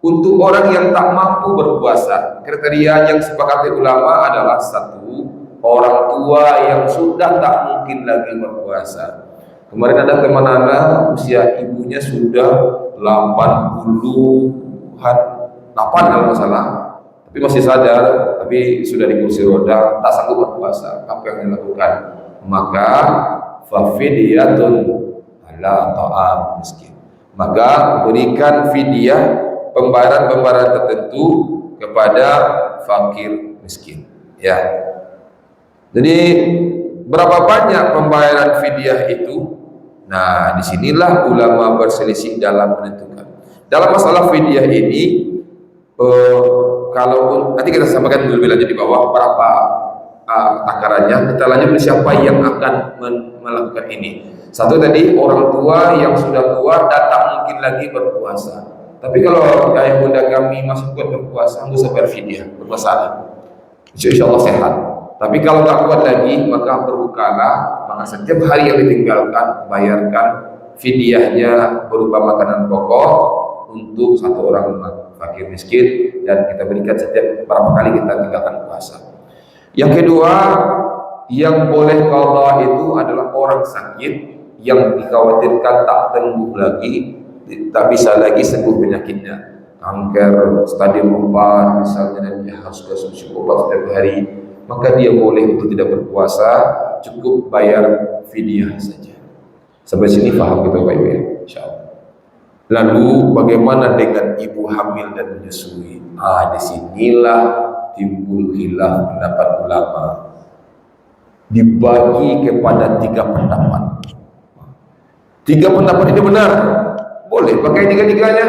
Untuk orang yang tak mampu berpuasa. Kriteria yang sepakati ulama adalah satu, orang tua yang sudah tak mungkin lagi berpuasa. Kemarin ada teman anak usia ibunya sudah 80-an, 8 kalau nggak salah, tapi masih sadar, tapi sudah di kursi roda, tak sanggup berpuasa. Apa yang dilakukan? Maka fafidiyatun ala ta'am miskin. Maka berikan fidyah, pembayaran tertentu kepada fakir miskin. Ya. Jadi berapa banyak pembayaran fidyah itu? Nah, disinilah ulama berselisih dalam menentukan. Dalam masalah fidyah ini, kalau nanti kita sampaikan lebih lanjut di bawah berapa takarannya. Kita lanjut siapa yang akan melakukan ini. Satu tadi orang tua yang sudah tua dan tak mungkin lagi berpuasa. Tapi kalau ayah bunda kami masih kuat berpuasa, nggak usah berfidyah, berpuasa. Insya Allah sehat. Tapi kalau tak kuat lagi, maka berbukalah. Maka setiap hari yang ditinggalkan, bayarkan fidyahnya berupa makanan pokok untuk satu orang fakir miskin, dan kita berikan setiap berapa kali kita tinggalkan puasa. Yang kedua, yang boleh qadha itu adalah orang sakit yang dikhawatirkan tak sembuh lagi, tak bisa lagi sembuh penyakitnya, kanker stadium 4 misalnya, dan dia harus konsumsi obat setiap hari, maka dia boleh untuk tidak berpuasa, cukup bayar fidyah saja. Sampai sini paham kita baik-baik, insyaallah. Lalu bagaimana dengan ibu hamil dan menyusui? Disinilah timbul khilaf pendapat ulama. Dibagi kepada 3 pendapat. 3 pendapat ini benar, boleh pakai 3-tiganya.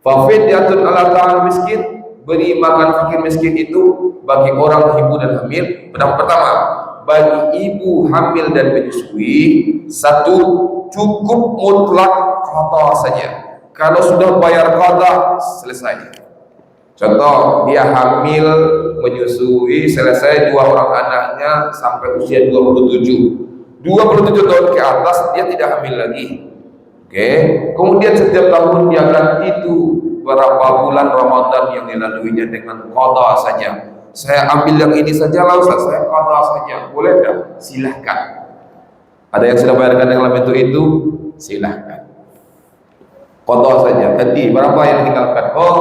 Fafidyatun ala ta'am miskin, beri makan fakir miskin itu bagi orang ibu dan hamil. Pendapat pertama, bagi ibu hamil dan menyusui, satu, cukup mutlak qadha saja. Kalau sudah bayar qadha, selesai. Contoh, dia hamil, menyusui, selesai 2 orang anaknya sampai usia 27 tahun ke atas, dia tidak hamil lagi. Oke. Kemudian setiap tahun dia ganti itu berapa bulan Ramadan yang dilaluinya dengan qadha saja. Saya ambil yang ini saja, lalu saya qadha saja. Boleh tidak? Silahkan. Ada yang sudah bayarkan dalam bentuk itu, silahkan. Qadha saja. Ganti berapa yang ditinggalkan? Oh,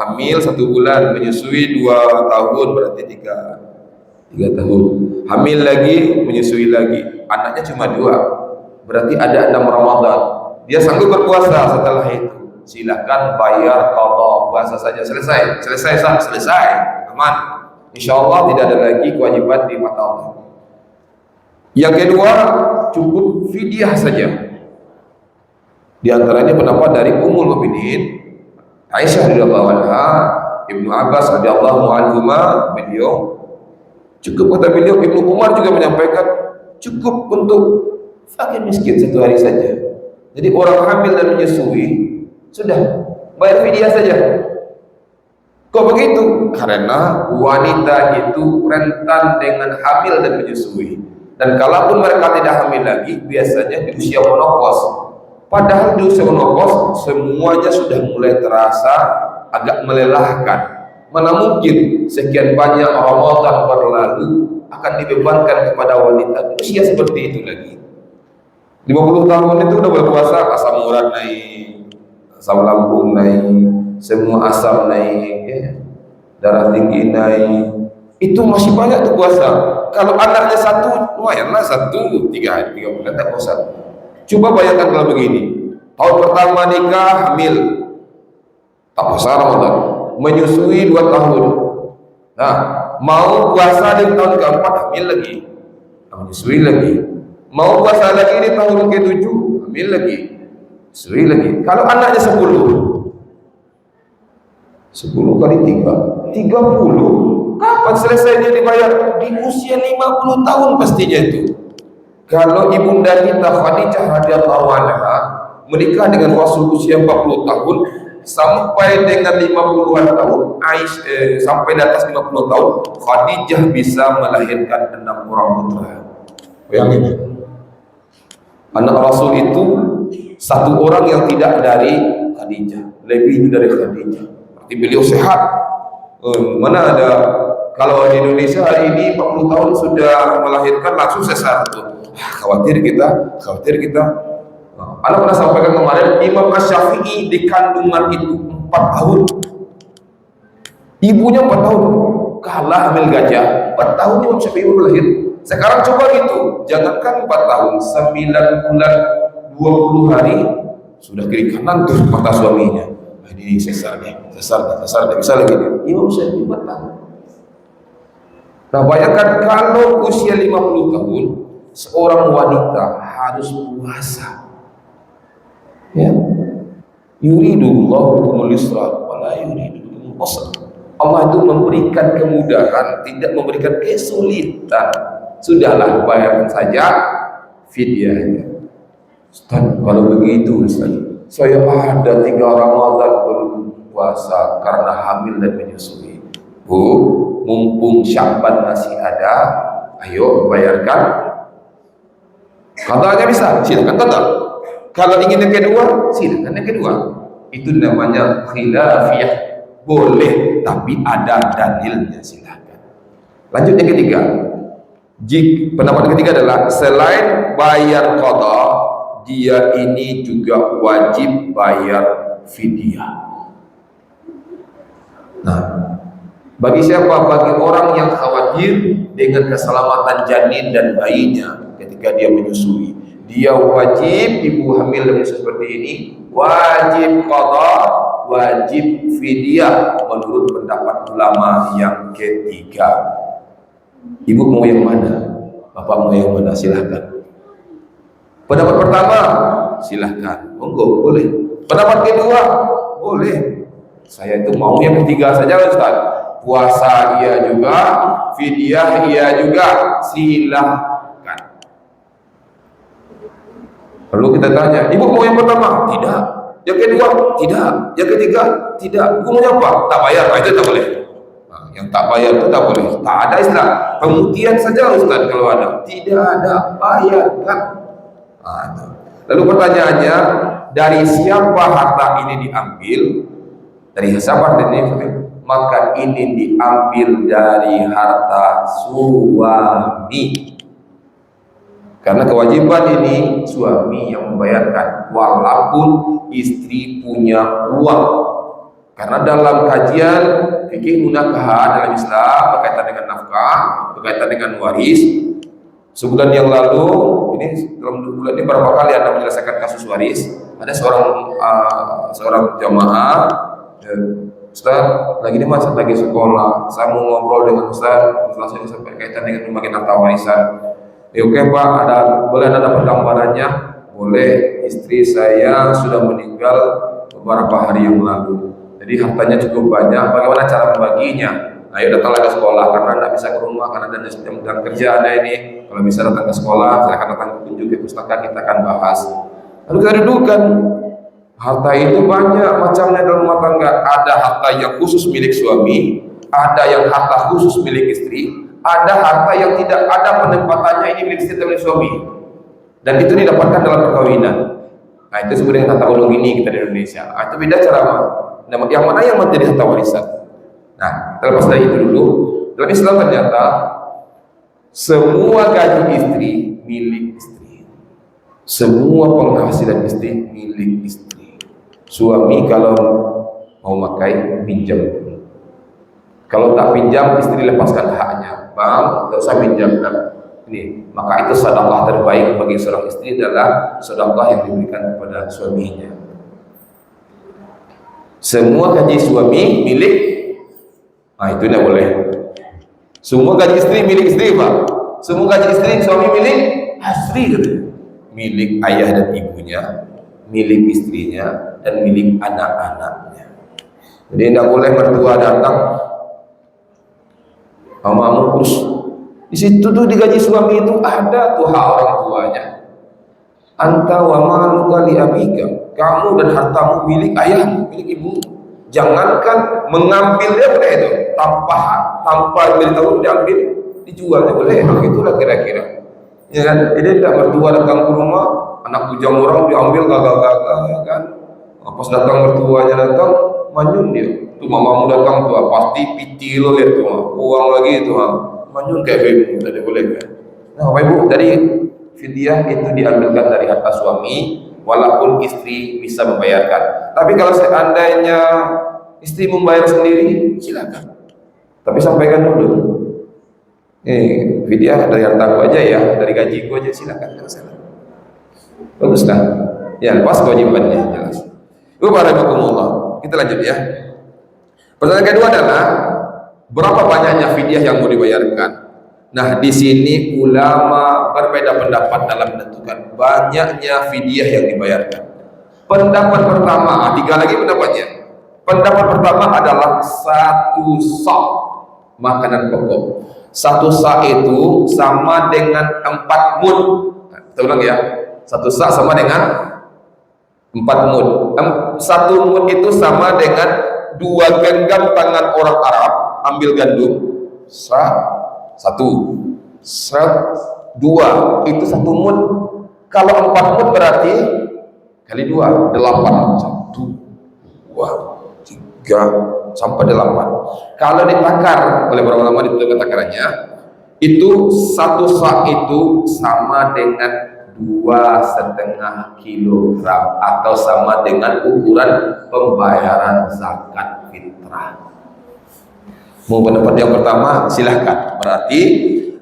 hamil 1 bulan, menyusui 2 tahun, berarti 3 tahun. Hamil lagi, menyusui lagi. Anaknya cuma 2, berarti ada 6 Ramadan. Dia sanggup berpuasa setelah itu. Silahkan bayar qadha puasa saja, selesai, aman. Insyaallah tidak ada lagi kewajiban di mata Allah. Yang kedua, cukup fidyah saja. Di antaranya pendapat dari Ummul Mukminin Aisyah radhiyallahu anha, Ibnu Abbas radhiyallahu anhuma, beliau cukup, kata beliau. Ibnu Umar juga menyampaikan cukup untuk fakir miskin 1 hari saja. Jadi orang hamil dan menyusui sudah bayar fidyah saja. Kok begitu? Karena wanita itu rentan dengan hamil dan menyusui. Dan kalaupun mereka tidak hamil lagi, biasanya di usia menopause. Padahal di usia menopause semuanya sudah mulai terasa agak melelahkan. Mana mungkin sekian banyak Ramadan berlalu akan dibebankan kepada wanita usia seperti itu lagi. 50 tahun itu udah berpuasa, asam urat naik, asam lambung naik, semua asam naik, ya. Darah tinggi naik. Itu masih banyak tuh puasa. Kalau anaknya 1, lumayanlah 1, 3 hari, 3 bulan tak puasa. Coba bayangkan kalau begini. Tahun pertama nikah, hamil, tak puasa Ramadan. Menyusui 2 tahun. Nah, mau puasa di tahun keempat, hamil lagi, menyusui lagi. Mau puasa lagi di tahun ke-7, hamil lagi, menyusui lagi. Kalau anaknya 10 kali 3, 30. Kapan selesai dia dibayar? Di usia 50 tahun pastinya itu. Kalau ibunda kita Khadijah radhiyallahu anha menikah dengan Rasul usia 40 tahun, sampai dengan 50-an tahun, sampai di atas 50 tahun, Khadijah bisa melahirkan 6 orang putra. Bayangin, anak Rasul itu 1 orang yang tidak dari Khadijah, lebih dari Khadijah. Berarti beliau sehat. Mana ada, kalau di Indonesia hari ini 40 tahun sudah melahirkan langsung sesar tuh. Khawatir kita. Anda pernah sampaikan kemarin, Imam Asy-Syafi'i di kandungan itu 4 tahun. Ibunya 4 tahun. Kalah hamil gajah. 4 tahun Imam Syafi'i baru lahir. Sekarang coba gitu, jangankan 4 tahun, 9 bulan 20 hari sudah kiri kanan tuh mata suaminya. Ini sesar nih, bisa lagi nih. Imam Syafi'i 4 tahun. Nah, bayangkan kalau usia 50 tahun, seorang wanita harus puasa. Ya, yuridullahu bikumul yusra wa la yuridu bikumul usra. Allah itu memberikan kemudahan, tidak memberikan kesulitan. Sudahlah, bayarkan saja fidyahnya. Ustaz, kalau begitu Ustaz, saya ada 3 Ramadan belum puasa karena hamil dan menyusui. Bu, mumpung Sya'ban masih ada, ayo bayarkan. Katanya bisa, silakan total. Kalau ingin yang kedua, silakan yang kedua. Itu namanya khilafiyah. Boleh, tapi ada dalilnya, silakan. Lanjut yang ketiga. Pendapat ketiga adalah selain bayar qada, dia ini juga wajib bayar fidyah. Nah, bagi siapa? Bagi orang yang khawatir dengan keselamatan janin dan bayinya ketika dia menyusui, dia wajib, ibu hamil dan seperti ini, wajib qada, wajib fidyah menurut pendapat ulama yang ketiga. Ibu mau yang mana? Bapak mau yang mana? Silahkan. Pendapat pertama, silahkan. Monggo, boleh. Pendapat kedua, boleh. Saya itu mau yang ketiga saja, Ustaz. Puasa iya juga, fidyah iya juga, silahkan. Lalu kita tanya, ibu mau yang pertama? Tidak. Yang kedua? Tidak. Yang ketiga? Tidak. Ibu mau apa? Tak bayar, itu tak boleh. Yang tak bayar itu tak boleh. Tak ada istilah pemutihan saja Ustaz kalau ada. Tidak ada, bayarkan. Lalu pertanyaannya, dari siapa harta ini diambil? Dari siapa ini? Maka ini diambil dari harta suami. Karena kewajiban ini suami yang membayarkan, walaupun istri punya uang. Karena dalam kajian fikih munakaha dalam Islam berkaitan dengan nafkah, berkaitan dengan waris. Sebulan yang lalu, ini dalam bulan ini berapa kali Anda menyelesaikan kasus waris? Ada seorang jamaah, Ustaz, lagi ini Mas, lagi sekolah. Saya mau ngobrol dengan Ustaz, saya sampai kaitan dengan pembagian harta warisan. Oke Pak, boleh Anda dapat gambarannya? Boleh. Istri saya sudah meninggal beberapa hari yang lalu. Jadi hartanya cukup banyak. Bagaimana cara membaginya? Ayo datanglah ke sekolah karena Anda bisa ke rumah karena Anda sedang kerja Anda ini. Kalau bisa datang ke sekolah, silakan datang kunjung ke pustaka, kita akan bahas. Lalu kita dudukan. Harta itu banyak macamnya dalam rumah tangga. Ada harta yang khusus milik suami, ada yang harta khusus milik istri, ada harta yang tidak ada penempatannya ini milik istri dan milik suami. Dan itu didapatkan dalam perkawinan. Nah itu sebenarnya harta golong ini kita di Indonesia. Itu beda cara yang mana yang menjadi harta warisan. Nah, terlepas dari itu dulu, dalam Islam ternyata semua gaji istri milik istri, semua penghasilan istri milik istri. Suami kalau mau pakai pinjam, kalau tak pinjam istri lepaskan haknya. Bang, tak usah pinjam ini. Maka itu sedekah terbaik bagi seorang istri adalah sedekah yang diberikan kepada suaminya. Semua gaji suami milik, itu tidak boleh. Semua gaji istri milik istri, Pak. Semua gaji istri suami milik istri, milik ayah dan ibunya, milik istrinya, dan milik anak-anaknya. Jadi tidak boleh mertua datang, mama terus di situ tuh di gaji suami itu ada tuh hak orang tuanya. Anta wa maluka li abika. kamu dan hartamu milik ayahmu, milik ibu. Jangankan mengambilnya boleh itu, tanpa beritahu diambil, dijualnya boleh. Itulah kira-kira. Ya kan? Jadi tidak mertua datang ke rumah, anak bujang orang diambil gagal-gagal kan. Pas datang mertuanya datang, manyun dia. Tuh mamamu datang tuh, pasti piti lo lihat tuh, uang lagi tuh, manyun kayak begitu, tidak boleh kan. Nah, Bapak Ibu, dari fidyah itu diambilkan dari harta suami, walaupun istri bisa membayarkan. Tapi kalau seandainya istri membayar sendiri, silakan. Tapi sampaikan dulu. Fidyah dari hartaku aja ya, dari gajiku aja, silakan, jangan salah. Bagus kan? Ya, pas kewajibannya jelas. Barakallahu. Kita lanjut ya. Pertanyaan kedua adalah berapa banyaknya fidyah yang mau dibayarkan? Nah, di sini ulama berbeda pendapat dalam menentukan banyaknya fidyah yang dibayarkan. Pendapat pertama, tiga lagi pendapatnya. Pendapat pertama adalah 1 sa' makanan pokok. 1 sa' itu sama dengan 4 mud. Nah, kita ulang ya. 1 sa' sama dengan 4 mud. 1 mud itu sama dengan 2 genggam tangan orang Arab. Ambil gandum, satu, 2 itu 1 mud. Kalau 4 mud berarti kali 2, 8. 1, 2, 3 sampai 8. Kalau ditakar oleh para ulama di takarannya, itu 1 sa' itu sama dengan 2,5 kilogram atau sama dengan ukuran pembayaran zakat fitrah. Mau pendapat yang pertama silahkan. Berarti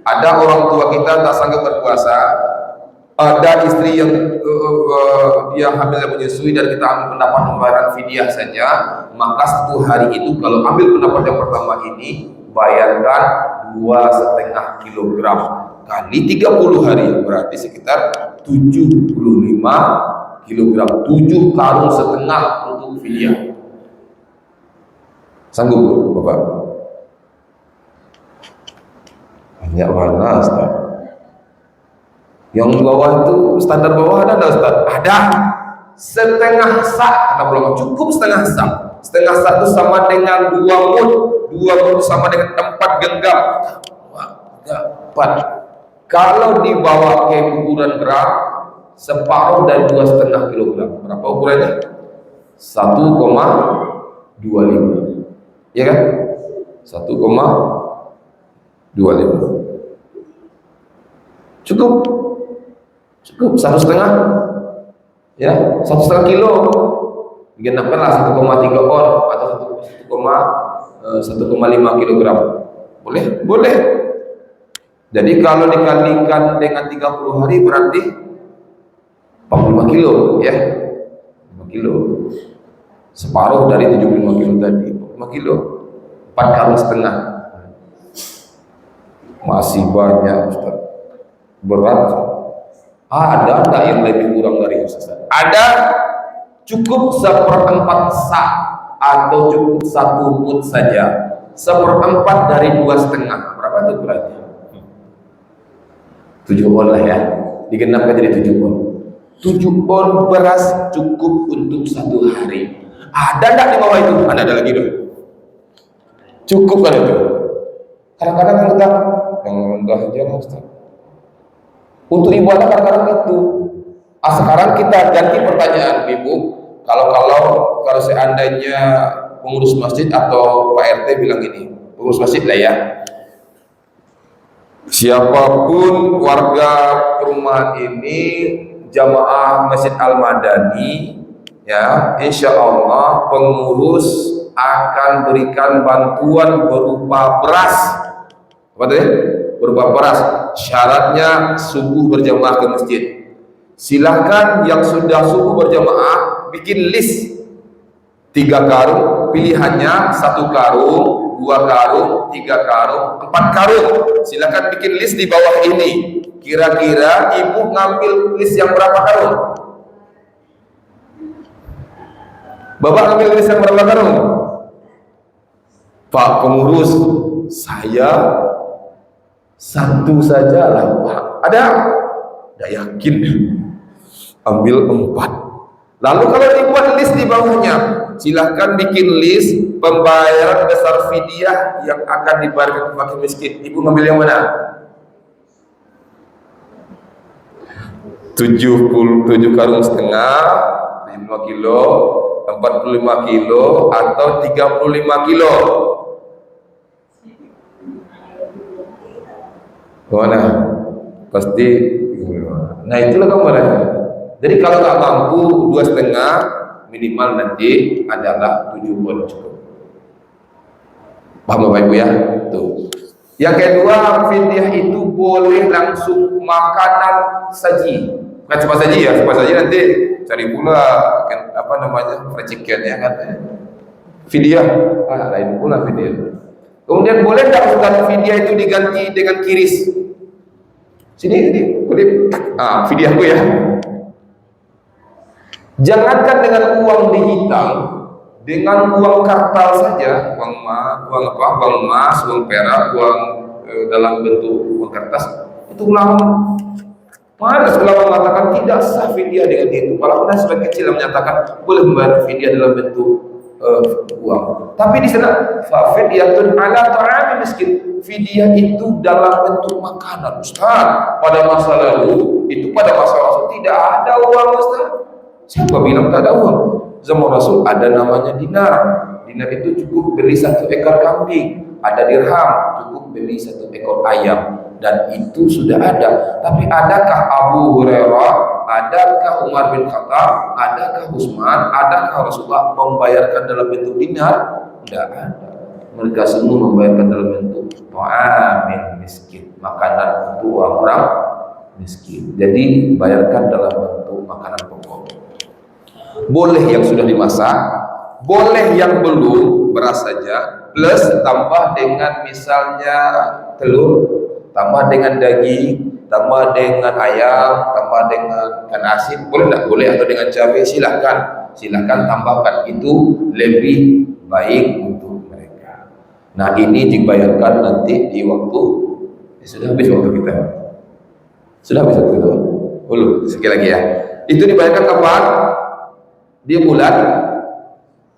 ada orang tua kita tak sanggup berpuasa, ada istri yang dia hamil dan menyusui, dan kita ambil pendapat pembayaran fidyah saja, maka 1 hari itu kalau ambil pendapat yang pertama ini bayarkan 2,5 kilogram kali 30 hari, berarti sekitar 75 kilogram, 7 karung setengah untuk fidyah. Sanggup Bapak? Banyak mana Ustaz? Yang bawah itu standar bawah ada enggak Ustaz? Ada. Setengah sa', kata ulama, cukup setengah sa'. Setengah sa' itu sama dengan 2 mud. 2 mud sama dengan 4 genggam. 4. Kalau dibawa ke ukuran gram, separuh dari 2,5 kilogram. Berapa ukurannya? 1,25. Ya kan? 1,25. Cukup 1,5, ya, 1,5 kilo, genapkanlah 1,3 on atau 1,5 kilogram. Boleh. Jadi kalau dikalikan dengan 30 hari berarti 45 kilo, ya, 5 kilo. Separuh dari 75 kilo tadi, 5 kilo, 4 karung setengah. Masih banyak Ustaz. Berat. Ada enggak yang lebih kurang dari Ustaz? Ada. Cukup 1/4 sa' atau cukup 1 mud saja. 1/4 dari 2,5. Berapa itu ukurannya? 7 on lah ya. Digenapkan jadi 7 on. 7 on beras cukup untuk 1 hari. Ada enggak di bawah itu? Ada lagi dong. Cukup kan itu? Kadang-kadang rendah. Yang rendah aja lah Ustaz. Untuk ibu anak kadang-kadang itu. Sekarang kita ganti pertanyaan Ibu. Kalau seandainya pengurus masjid atau Pak RT bilang gini, pengurus masjid lah ya, siapapun warga perumahan ini jamaah Masjid Al-Madani, ya, insya Allah pengurus akan berikan bantuan berupa beras. Apa tadi? Berupa beras. Syaratnya subuh berjamaah ke masjid. Silahkan yang sudah subuh berjamaah bikin list 3 karung, pilihannya 1 karung, 2 karung, 3 karung, 4 karung. Silahkan bikin list di bawah ini. Kira-kira ibu ngambil list yang berapa karung? Bapak ngambil list yang berapa karung? Pak pengurus, saya 1 saja lah Pak. Ada? Tidak yakin. Ambil 4. Lalu kalau dibuat list di bawahnya, silahkan bikin list pembayaran besar fidyah yang akan dibayarkan ke fakir miskin. Ibu ngambil yang mana? 77 karung setengah, 75 kilo, 45 kilo, atau 35 kilo? Mana? Pasti. Nah itulah gambarannya. Jadi kalau tak mampu 2,5, minimal nanti adalah 7 pun cukup. Paham Bapak Ibu ya? Tuh. Yang kedua, fidyah itu boleh langsung makanan saji. Bukan cuma saji ya, cuma saji nanti cari pula apa namanya fried chicken ya kan? Fidyah, lain pula fidyah. Kemudian boleh tak ustaz fidyah itu diganti dengan kiris? Sini boleh. Fidyahku ya. Jangankan dengan uang digital, dengan uang kartal saja, uang emas, uang perak, uang dalam bentuk uang kertas, itu ulama mengatakan tidak sah fidyah dengan itu. Walaupun ada sebagian kecil yang menyatakan boleh membayar fidyah dalam bentuk uang. Tapi di sana fidyatun ala ta'ami miskin. Fidyah itu dalam bentuk makanan. Ustaz, pada masa lalu pada masa Rasul tidak ada uang Ustaz. Siapa bilang tak ada uang? Zaman Rasul ada namanya dinar. Dinar itu cukup beli 1 ekor kambing. Ada dirham, cukup beli 1 ekor ayam. Dan itu sudah ada. Tapi adakah Abu Hurairah, adakah Umar bin Khattab, adakah Utsman, adakah Rasulullah membayarkan dalam bentuk dinar? Tidak ada. Mereka semua membayarkan dalam bentuk ta'amin miskin, makanan untuk orang miskin. Jadi bayarkan dalam bentuk makanan pokok. Boleh yang sudah dimasak, boleh yang belum, beras saja, plus tambah dengan misalnya telur, tambah dengan daging, tambah dengan ayam, tambah dengan ikan asin, boleh tidak? Boleh, atau dengan cabai, silahkan tambahkan, itu lebih baik untuk mereka. Nah ini dibayarkan nanti di waktu sudah habis waktu kita. Sudah habis waktu kita. Belum, sekali lagi ya. Itu dibayarkan kapan? Di bulan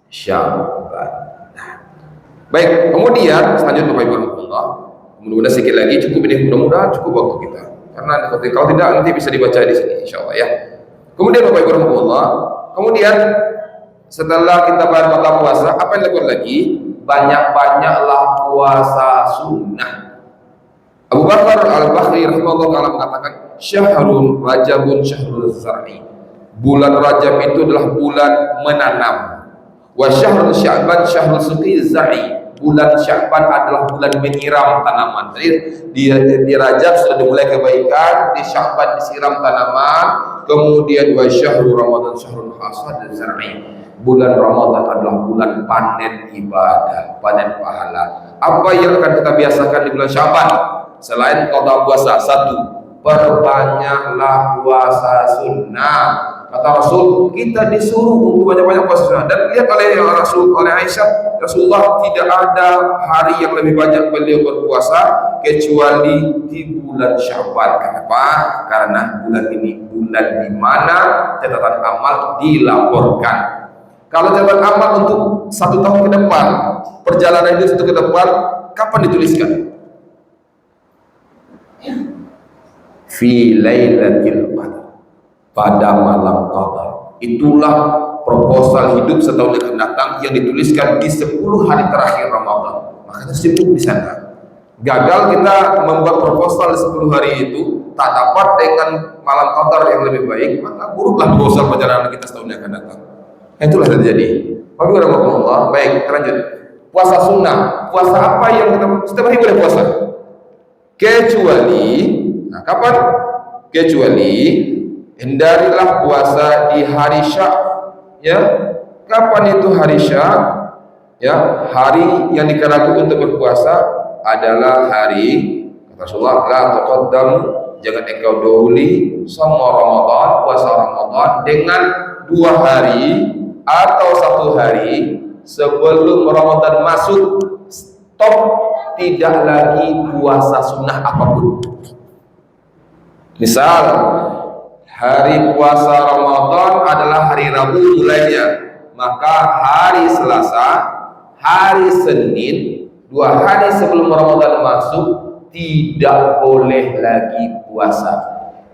Sya'ban. Nah, baik, kemudian selanjutnya Bapak Ibu rahimahullah, mudah-mudahan sedikit lagi cukup ini, mudah-mudahan cukup waktu kita. Karena kalau tidak nanti bisa dibaca di sini insyaallah ya. Kemudian Bapak Ibu rahimahullah, kemudian setelah kita bayar mata puasa, apa yang dilakukan lagi? Banyak-banyaklah puasa sunnah. Abu Bakar Al-Bakhri rahimahullah taala mengatakan, syahrul Rajabun syahrul zar'i. Bulan Rajab itu adalah bulan menanam. Wa syahrul Sya'ban syahrul suqi zar'i. Bulan Sya'ban adalah bulan menyiram tanaman. Jadi di Rajab sudah dimulai kebaikan, di Sya'ban disiram tanaman, kemudian wa syahrul Ramadan syahrul hasad zar'i. Bulan Ramadan adalah bulan panen ibadah, panen pahala. Apa yang akan kita biasakan di bulan Sya'ban? Selain qada puasa, 1, perbanyaklah puasa sunnah. Kata Rasul, kita disuruh untuk banyak-banyak puasa sunnah. Dan lihat oleh Aisyah, Rasulullah tidak ada hari yang lebih banyak beliau berpuasa kecuali di bulan Sya'ban. Kenapa? Karena bulan ini bulan di mana catatan amal dilaporkan. Kalau catatan amal untuk 1 tahun ke depan, perjalanan hidup 1 ke depan, kapan dituliskan? Fi lailatul qadar, pada malam qadar. Itulah proposal hidup setahun yang akan datang yang dituliskan di 10 hari terakhir Ramadan. Makanya sibuk di sana. Gagal kita membuat proposal di 10 hari itu, tak dapat dengan malam qadar yang lebih baik, maka buruklah proposal perjalanan kita setahun yang akan datang. Itulah yang terjadi. Waalaikumsalam. Baik, lanjut. Puasa sunnah. Puasa apa yang kita setiap hari boleh puasa? Kecuali, nah kapan? Kecuali hindarilah puasa di hari Syak. Ya, kapan itu hari Syak? Ya, hari yang dikenakan untuk berpuasa adalah hari kata Rasulullah, la taqaddam, jangan engkau dahului sama Ramadan, puasa Ramadan dengan 2 hari atau 1 hari sebelum Ramadan masuk. Stop, tidak lagi puasa sunnah apapun. Misal hari puasa Ramadan adalah hari Rabu mulainya, maka hari Selasa, hari Senin, 2 hari sebelum Ramadan masuk tidak boleh lagi puasa.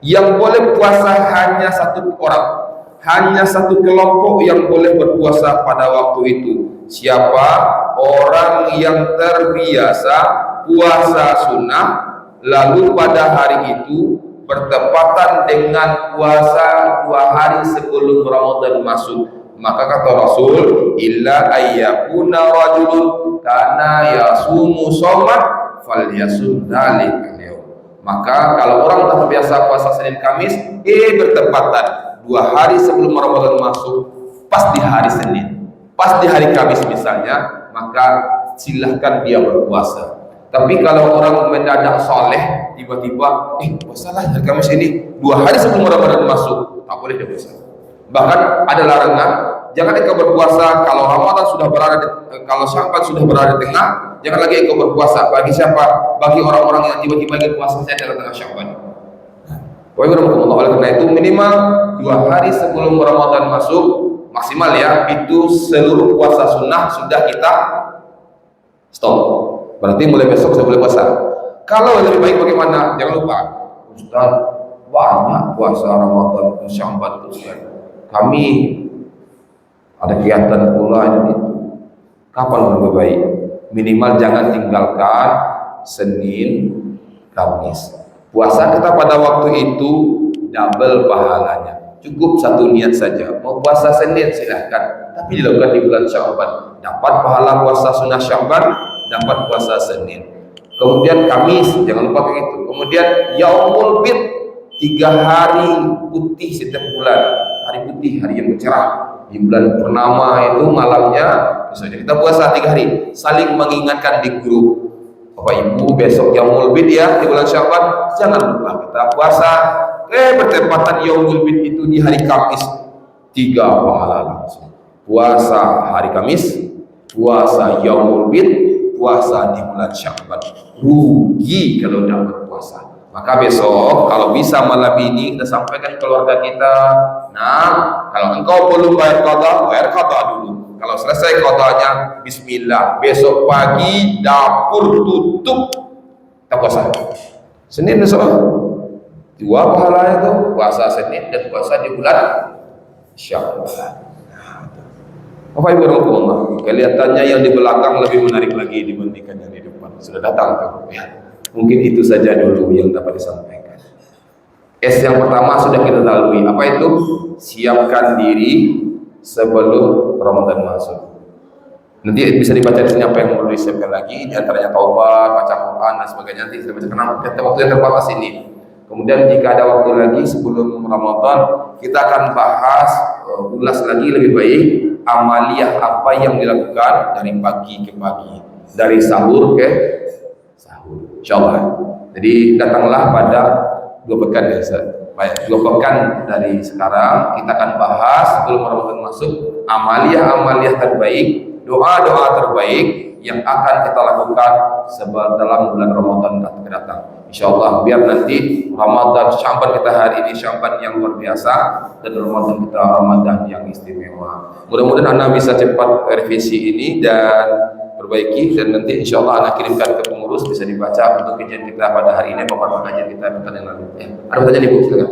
Yang boleh puasa hanya satu orang, hanya satu kelompok yang boleh berpuasa pada waktu itu. Siapa? Orang yang terbiasa puasa sunnah, lalu pada hari itu bertepatan dengan puasa 2 hari sebelum Ramadan masuk. Maka kata Rasul, illa ayyakuna rajulun kana yasumu shawman falyasum dzalika al-yaum. Maka kalau orang terbiasa puasa Senin Kamis, bertepatan 2 hari sebelum Ramadan masuk, pas di hari Senin, pas di hari Kamis misalnya, maka silahkan dia berpuasa. Tapi kalau orang mendadak soleh, tiba-tiba, puasalah hari Kamis ini 2 hari sebelum Ramadan masuk, tak boleh dia puasa. Bahkan ada larangan, jangan engkau berpuasa kalau Ramadan sudah berada kalau Sya'ban sudah berada di tengah, jangan lagi engkau berpuasa. Bagi siapa? Bagi orang-orang yang tiba-tiba ingin puasa saja dalam tengah Sya'ban. Oleh karena itu minimal 2 hari sebelum Ramadan masuk, maksimal ya, itu seluruh puasa sunnah sudah kita stop. Berarti mulai besok saya boleh puasa. Kalau lebih baik bagaimana? Jangan lupa, Ustaz, banyak puasa Ramadan Sya'ban itu. Kami ada kegiatan pula itu. Kapan lebih baik? Minimal jangan tinggalkan Senin, Kamis. Puasa kita pada waktu itu double pahalanya. Cukup satu niat saja. Mau puasa Senin silahkan, tapi dilakukan di bulan Sya'ban. Dapat pahala puasa sunnah Sya'ban, dapat puasa Senin. Kemudian Kamis, jangan lupa kayak gitu. Kemudian Yaumul Bid, 3 hari putih setiap bulan. Hari putih, hari yang bercerah. Di bulan purnama itu malamnya, misalnya kita puasa 3 hari. Saling mengingatkan di grup. Bapak Ibu, besok Yaumul Bid ya, di bulan Sya'ban, jangan lupa kita puasa. Bertepatan Yaumul Bid itu di hari Kamis, 3 pahala langsung. Puasa hari Kamis, puasa Yaumul Bid, puasa di bulan Sya'ban. Rugi kalau tidak berpuasa. Maka besok kalau bisa malam ini kita sampaikan keluarga kita, nah kalau engkau belum bayar qada dulu. Kalau selesai qadanya, bismillah, besok pagi dapur tutup, kita puasa Senin besok. 2 pahala itu, puasa Senin dan puasa di bulan Sya'ban. Bapak Ibu rahimahullah, kelihatannya yang di belakang lebih menarik lagi dibandingkan yang di depan. Sudah datang tuh ya. Mungkin itu saja dulu yang dapat disampaikan. Yang pertama sudah kita lalui. Apa itu? Siapkan diri sebelum Ramadan masuk. Nanti bisa dibaca di sini apa yang perlu disiapkan lagi, di antaranya taubat, baca Quran dan sebagainya. Nanti kita baca, karena waktu yang terbatas ini. Kemudian jika ada waktu lagi sebelum Ramadan, kita akan bahas ulas lagi lebih baik amaliyah apa yang dilakukan dari pagi ke pagi, dari sahur ke sahur, insyaallah. Jadi datanglah pada 2 pekan ya, 2 pekan dari sekarang kita akan bahas sebelum Ramadan masuk amaliyah terbaik, doa-doa terbaik yang akan kita lakukan dalam bulan Ramadan akan datang. Insyaallah, biar nanti Ramadan Sya'ban kita hari ini Sya'ban yang luar biasa dan Ramadan kita Ramadan yang istimewa. Mudah-mudahan Anda bisa cepat revisi ini dan perbaiki, dan nanti insyaallah Anda kirimkan ke pengurus, bisa dibaca untuk kajian kita pada hari ini, beberapa kajian kita pekan yang lalu. Ada pertanyaan Ibu, silakan.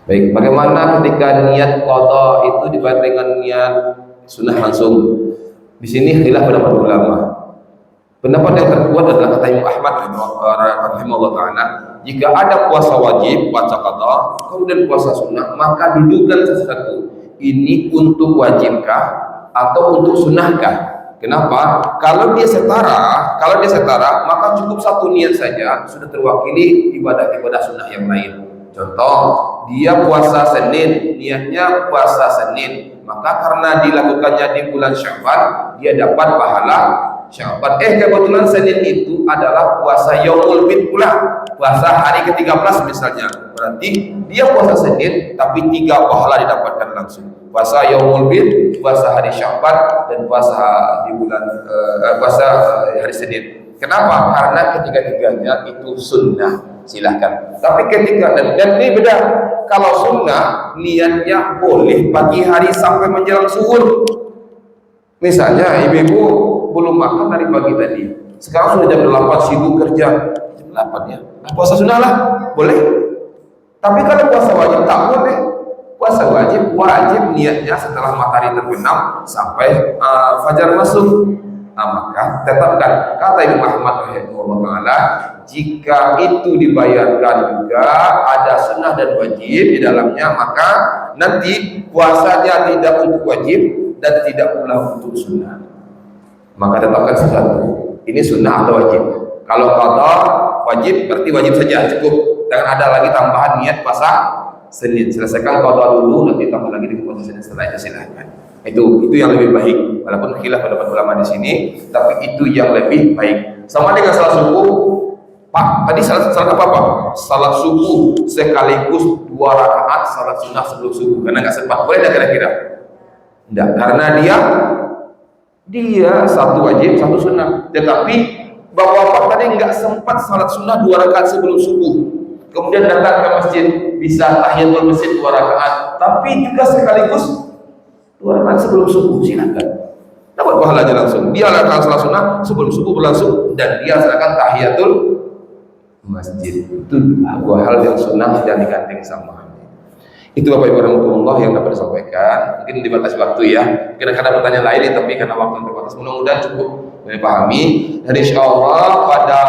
Baik, bagaimana ketika niat qada itu dibayar dengan niat sunnah langsung? Di sini khilaf pendapat ulama. Pendapat yang terkuat adalah kata Imam Ahmad rahimahullah taala, jika ada puasa wajib, puasa qada, kemudian puasa sunnah, maka dudukan sesuatu ini untuk wajibkah atau untuk sunnahkah? Kenapa? Kalau dia setara, maka cukup satu niat saja sudah terwakili ibadah-ibadah sunnah yang lain. Contoh, dia puasa Senin, niatnya puasa Senin, maka karena dilakukannya di bulan Sya'ban, dia dapat pahala Sya'ban. Kebetulan Senin itu adalah puasa Yaumul Bid pula, puasa hari ke-13 misalnya. Berarti dia puasa Senin tapi 3 pahala didapatkan langsung. Puasa Yaumul Bid, puasa hari Sya'ban, dan puasa di bulan hari Senin. Kenapa? Karena ketiga-tiganya itu sunnah. Silahkan. Tapi ketika dan ini beda. Kalau sunnah niatnya boleh pagi hari sampai menjelang suhur. Misalnya ibu-ibu belum makan dari pagi tadi, sekarang sudah jam 8 sibuk kerja, jam 8 ya, nah, puasa sunnah lah, boleh. Tapi kalau puasa wajib tak boleh. Puasa wajib niatnya setelah matahari terbenam sampai fajar masuk. Nah, maka tetapkan, kata Imam Ahmad rahimahullah taala, jika itu dibayarkan juga ada sunnah dan wajib di dalamnya, maka nanti puasanya tidak untuk wajib dan tidak pula untuk sunnah. Maka tetapkan sesuatu, ini sunnah atau wajib. Kalau qada wajib berarti wajib saja, cukup. Jangan ada lagi tambahan niat puasa Senin. Selesaikan qada dulu, nanti tambah lagi di puasa Senin setelah itu, silahkan. Itu yang lebih baik. Walaupun khilaf pendapat ulama di sini, tapi itu yang lebih baik. Sama dengan salat subuh. Pak, tadi salat apa Pak? Salat subuh sekaligus 2 rakaat salat sunnah sebelum subuh. Karena nggak sempat. Boleh tidak kira-kira? Tidak, karena dia satu wajib, satu sunnah. Tetapi bapak-bapak tadi nggak sempat salat sunnah 2 rakaat sebelum subuh. Kemudian datang ke masjid, bisa tahiyatul masjid 2 rakaat, tapi juga sekaligus 2 rakaat sebelum subuh, silakan. Dapat pahalanya langsung. Dia lakukan salat sunnah sebelum subuh berlangsung dan dia lakukan tahiyatul masjid. Itu 2 hal yang sunnah dan digandeng sama. Itu Bapak Ibu rahimahullah yang dapat disampaikan. Mungkin dibatasi waktu ya. Mungkin ada pertanyaan lain, tapi karena waktu yang terbatas, mudah-mudahan cukup dipahami. Dan insya Allah pada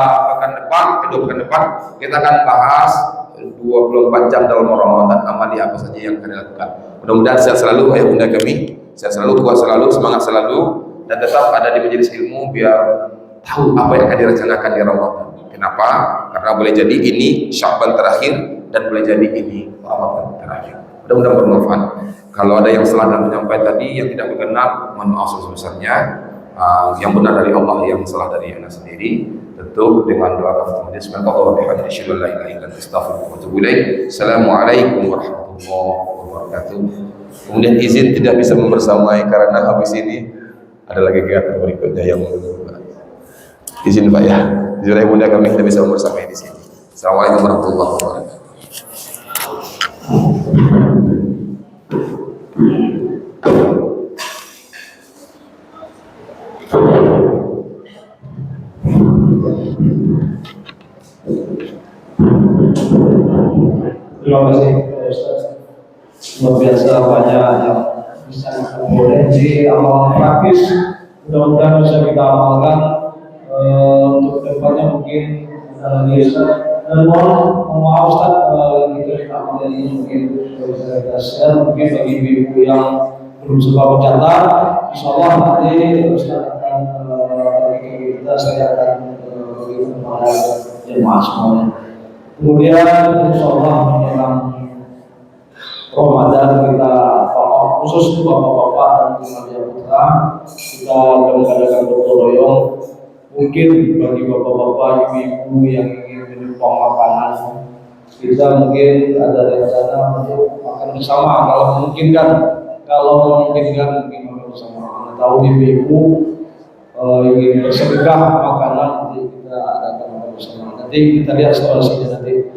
kedua pekan depan kita akan bahas 24 jam dalam Ramadan, amali apa saja yang akan dilakukan. Mudah-mudahan sehat selalu ayah bunda kami, sehat selalu, kuat selalu, semangat selalu, dan tetap ada di majelis ilmu biar tahu apa yang akan direncanakan di Ramadan. Kenapa? Karena boleh jadi ini Sya'ban terakhir dan boleh jadi ini Ramadan terakhir. Mudah-mudahan bermanfaat. Kalau ada yang salah dalam penyampaian tadi yang tidak berkenan, mohon maaf sebesar-besarnya. Yang benar dari Allah, yang salah dari Anda sendiri. Tentu dengan doa kafaratul majlis. Assalamualaikum warahmatullahi wabarakatuh. Kemudian izin tidak bisa membersamai karena habis ini ada lagi kegiatan berikutnya yang izin Pak ya. Izin Bunda kami tidak bisa membersamai di sini. Assalamualaikum warahmatullahi wabarakatuh. Terima kasih Ustaz. Luar biasa banyak yang bisa boleh di amal praktis. Mudah-mudahan bisa kita amalkan untuk depannya mungkin di Ustaz. Dan mohon maaf Ustaz, kita amal ini mungkin bisa kita share mungkin bagi ibu-ibu yang belum sempat mencatat. Insyaallah nanti Ustaz akan bagi kita, saya akan bagi kepada jemaah semuanya. Kemudian insyaallah menjelang Ramadan kita khusus untuk bapak-bapak dan keluarga putra, kita mengadakan gotong royong. Mungkin bagi bapak-bapak, ibu-ibu yang ingin menyumbang makanan, kita mungkin ada rencana untuk makan bersama kalau memungkinkan. Mungkin makan bersama. Karena tahu ibu-ibu ingin bersedekah makanan, nanti kita adakan makan bersama. Nanti kita lihat situasinya nanti.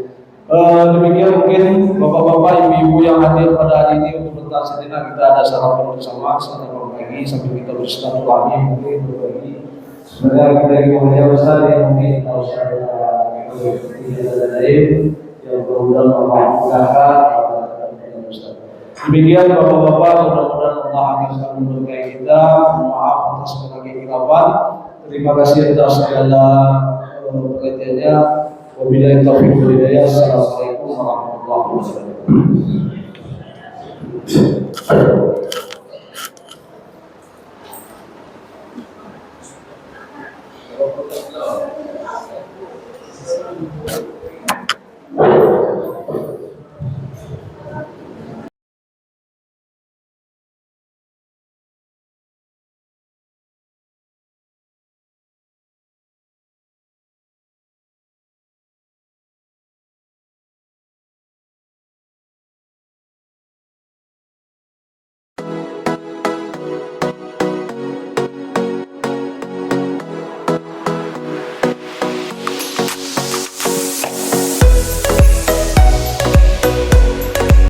Demikian mungkin bapak-bapak, ibu-ibu yang hadir pada hari ini untuk bentar sejenak kita ada sarapan bersama, sarapan pagi sambil kita bersilaturahmi mungkin berbagi. Sebenarnya kita ingin melihat Ustaz yang mungkin tahu saya tidak lain yang berhubungan memudahkan Ustaz. Demikian bapak-bapak, mudah-mudahan Allah akan selalu memberkahi kita. Maaf atas berbagai khilafan. Terima kasih atas segala perhatiannya. Wabillahi taufiq wal hidayah. Assalamualaikum warahmatullahi wabarakatuh.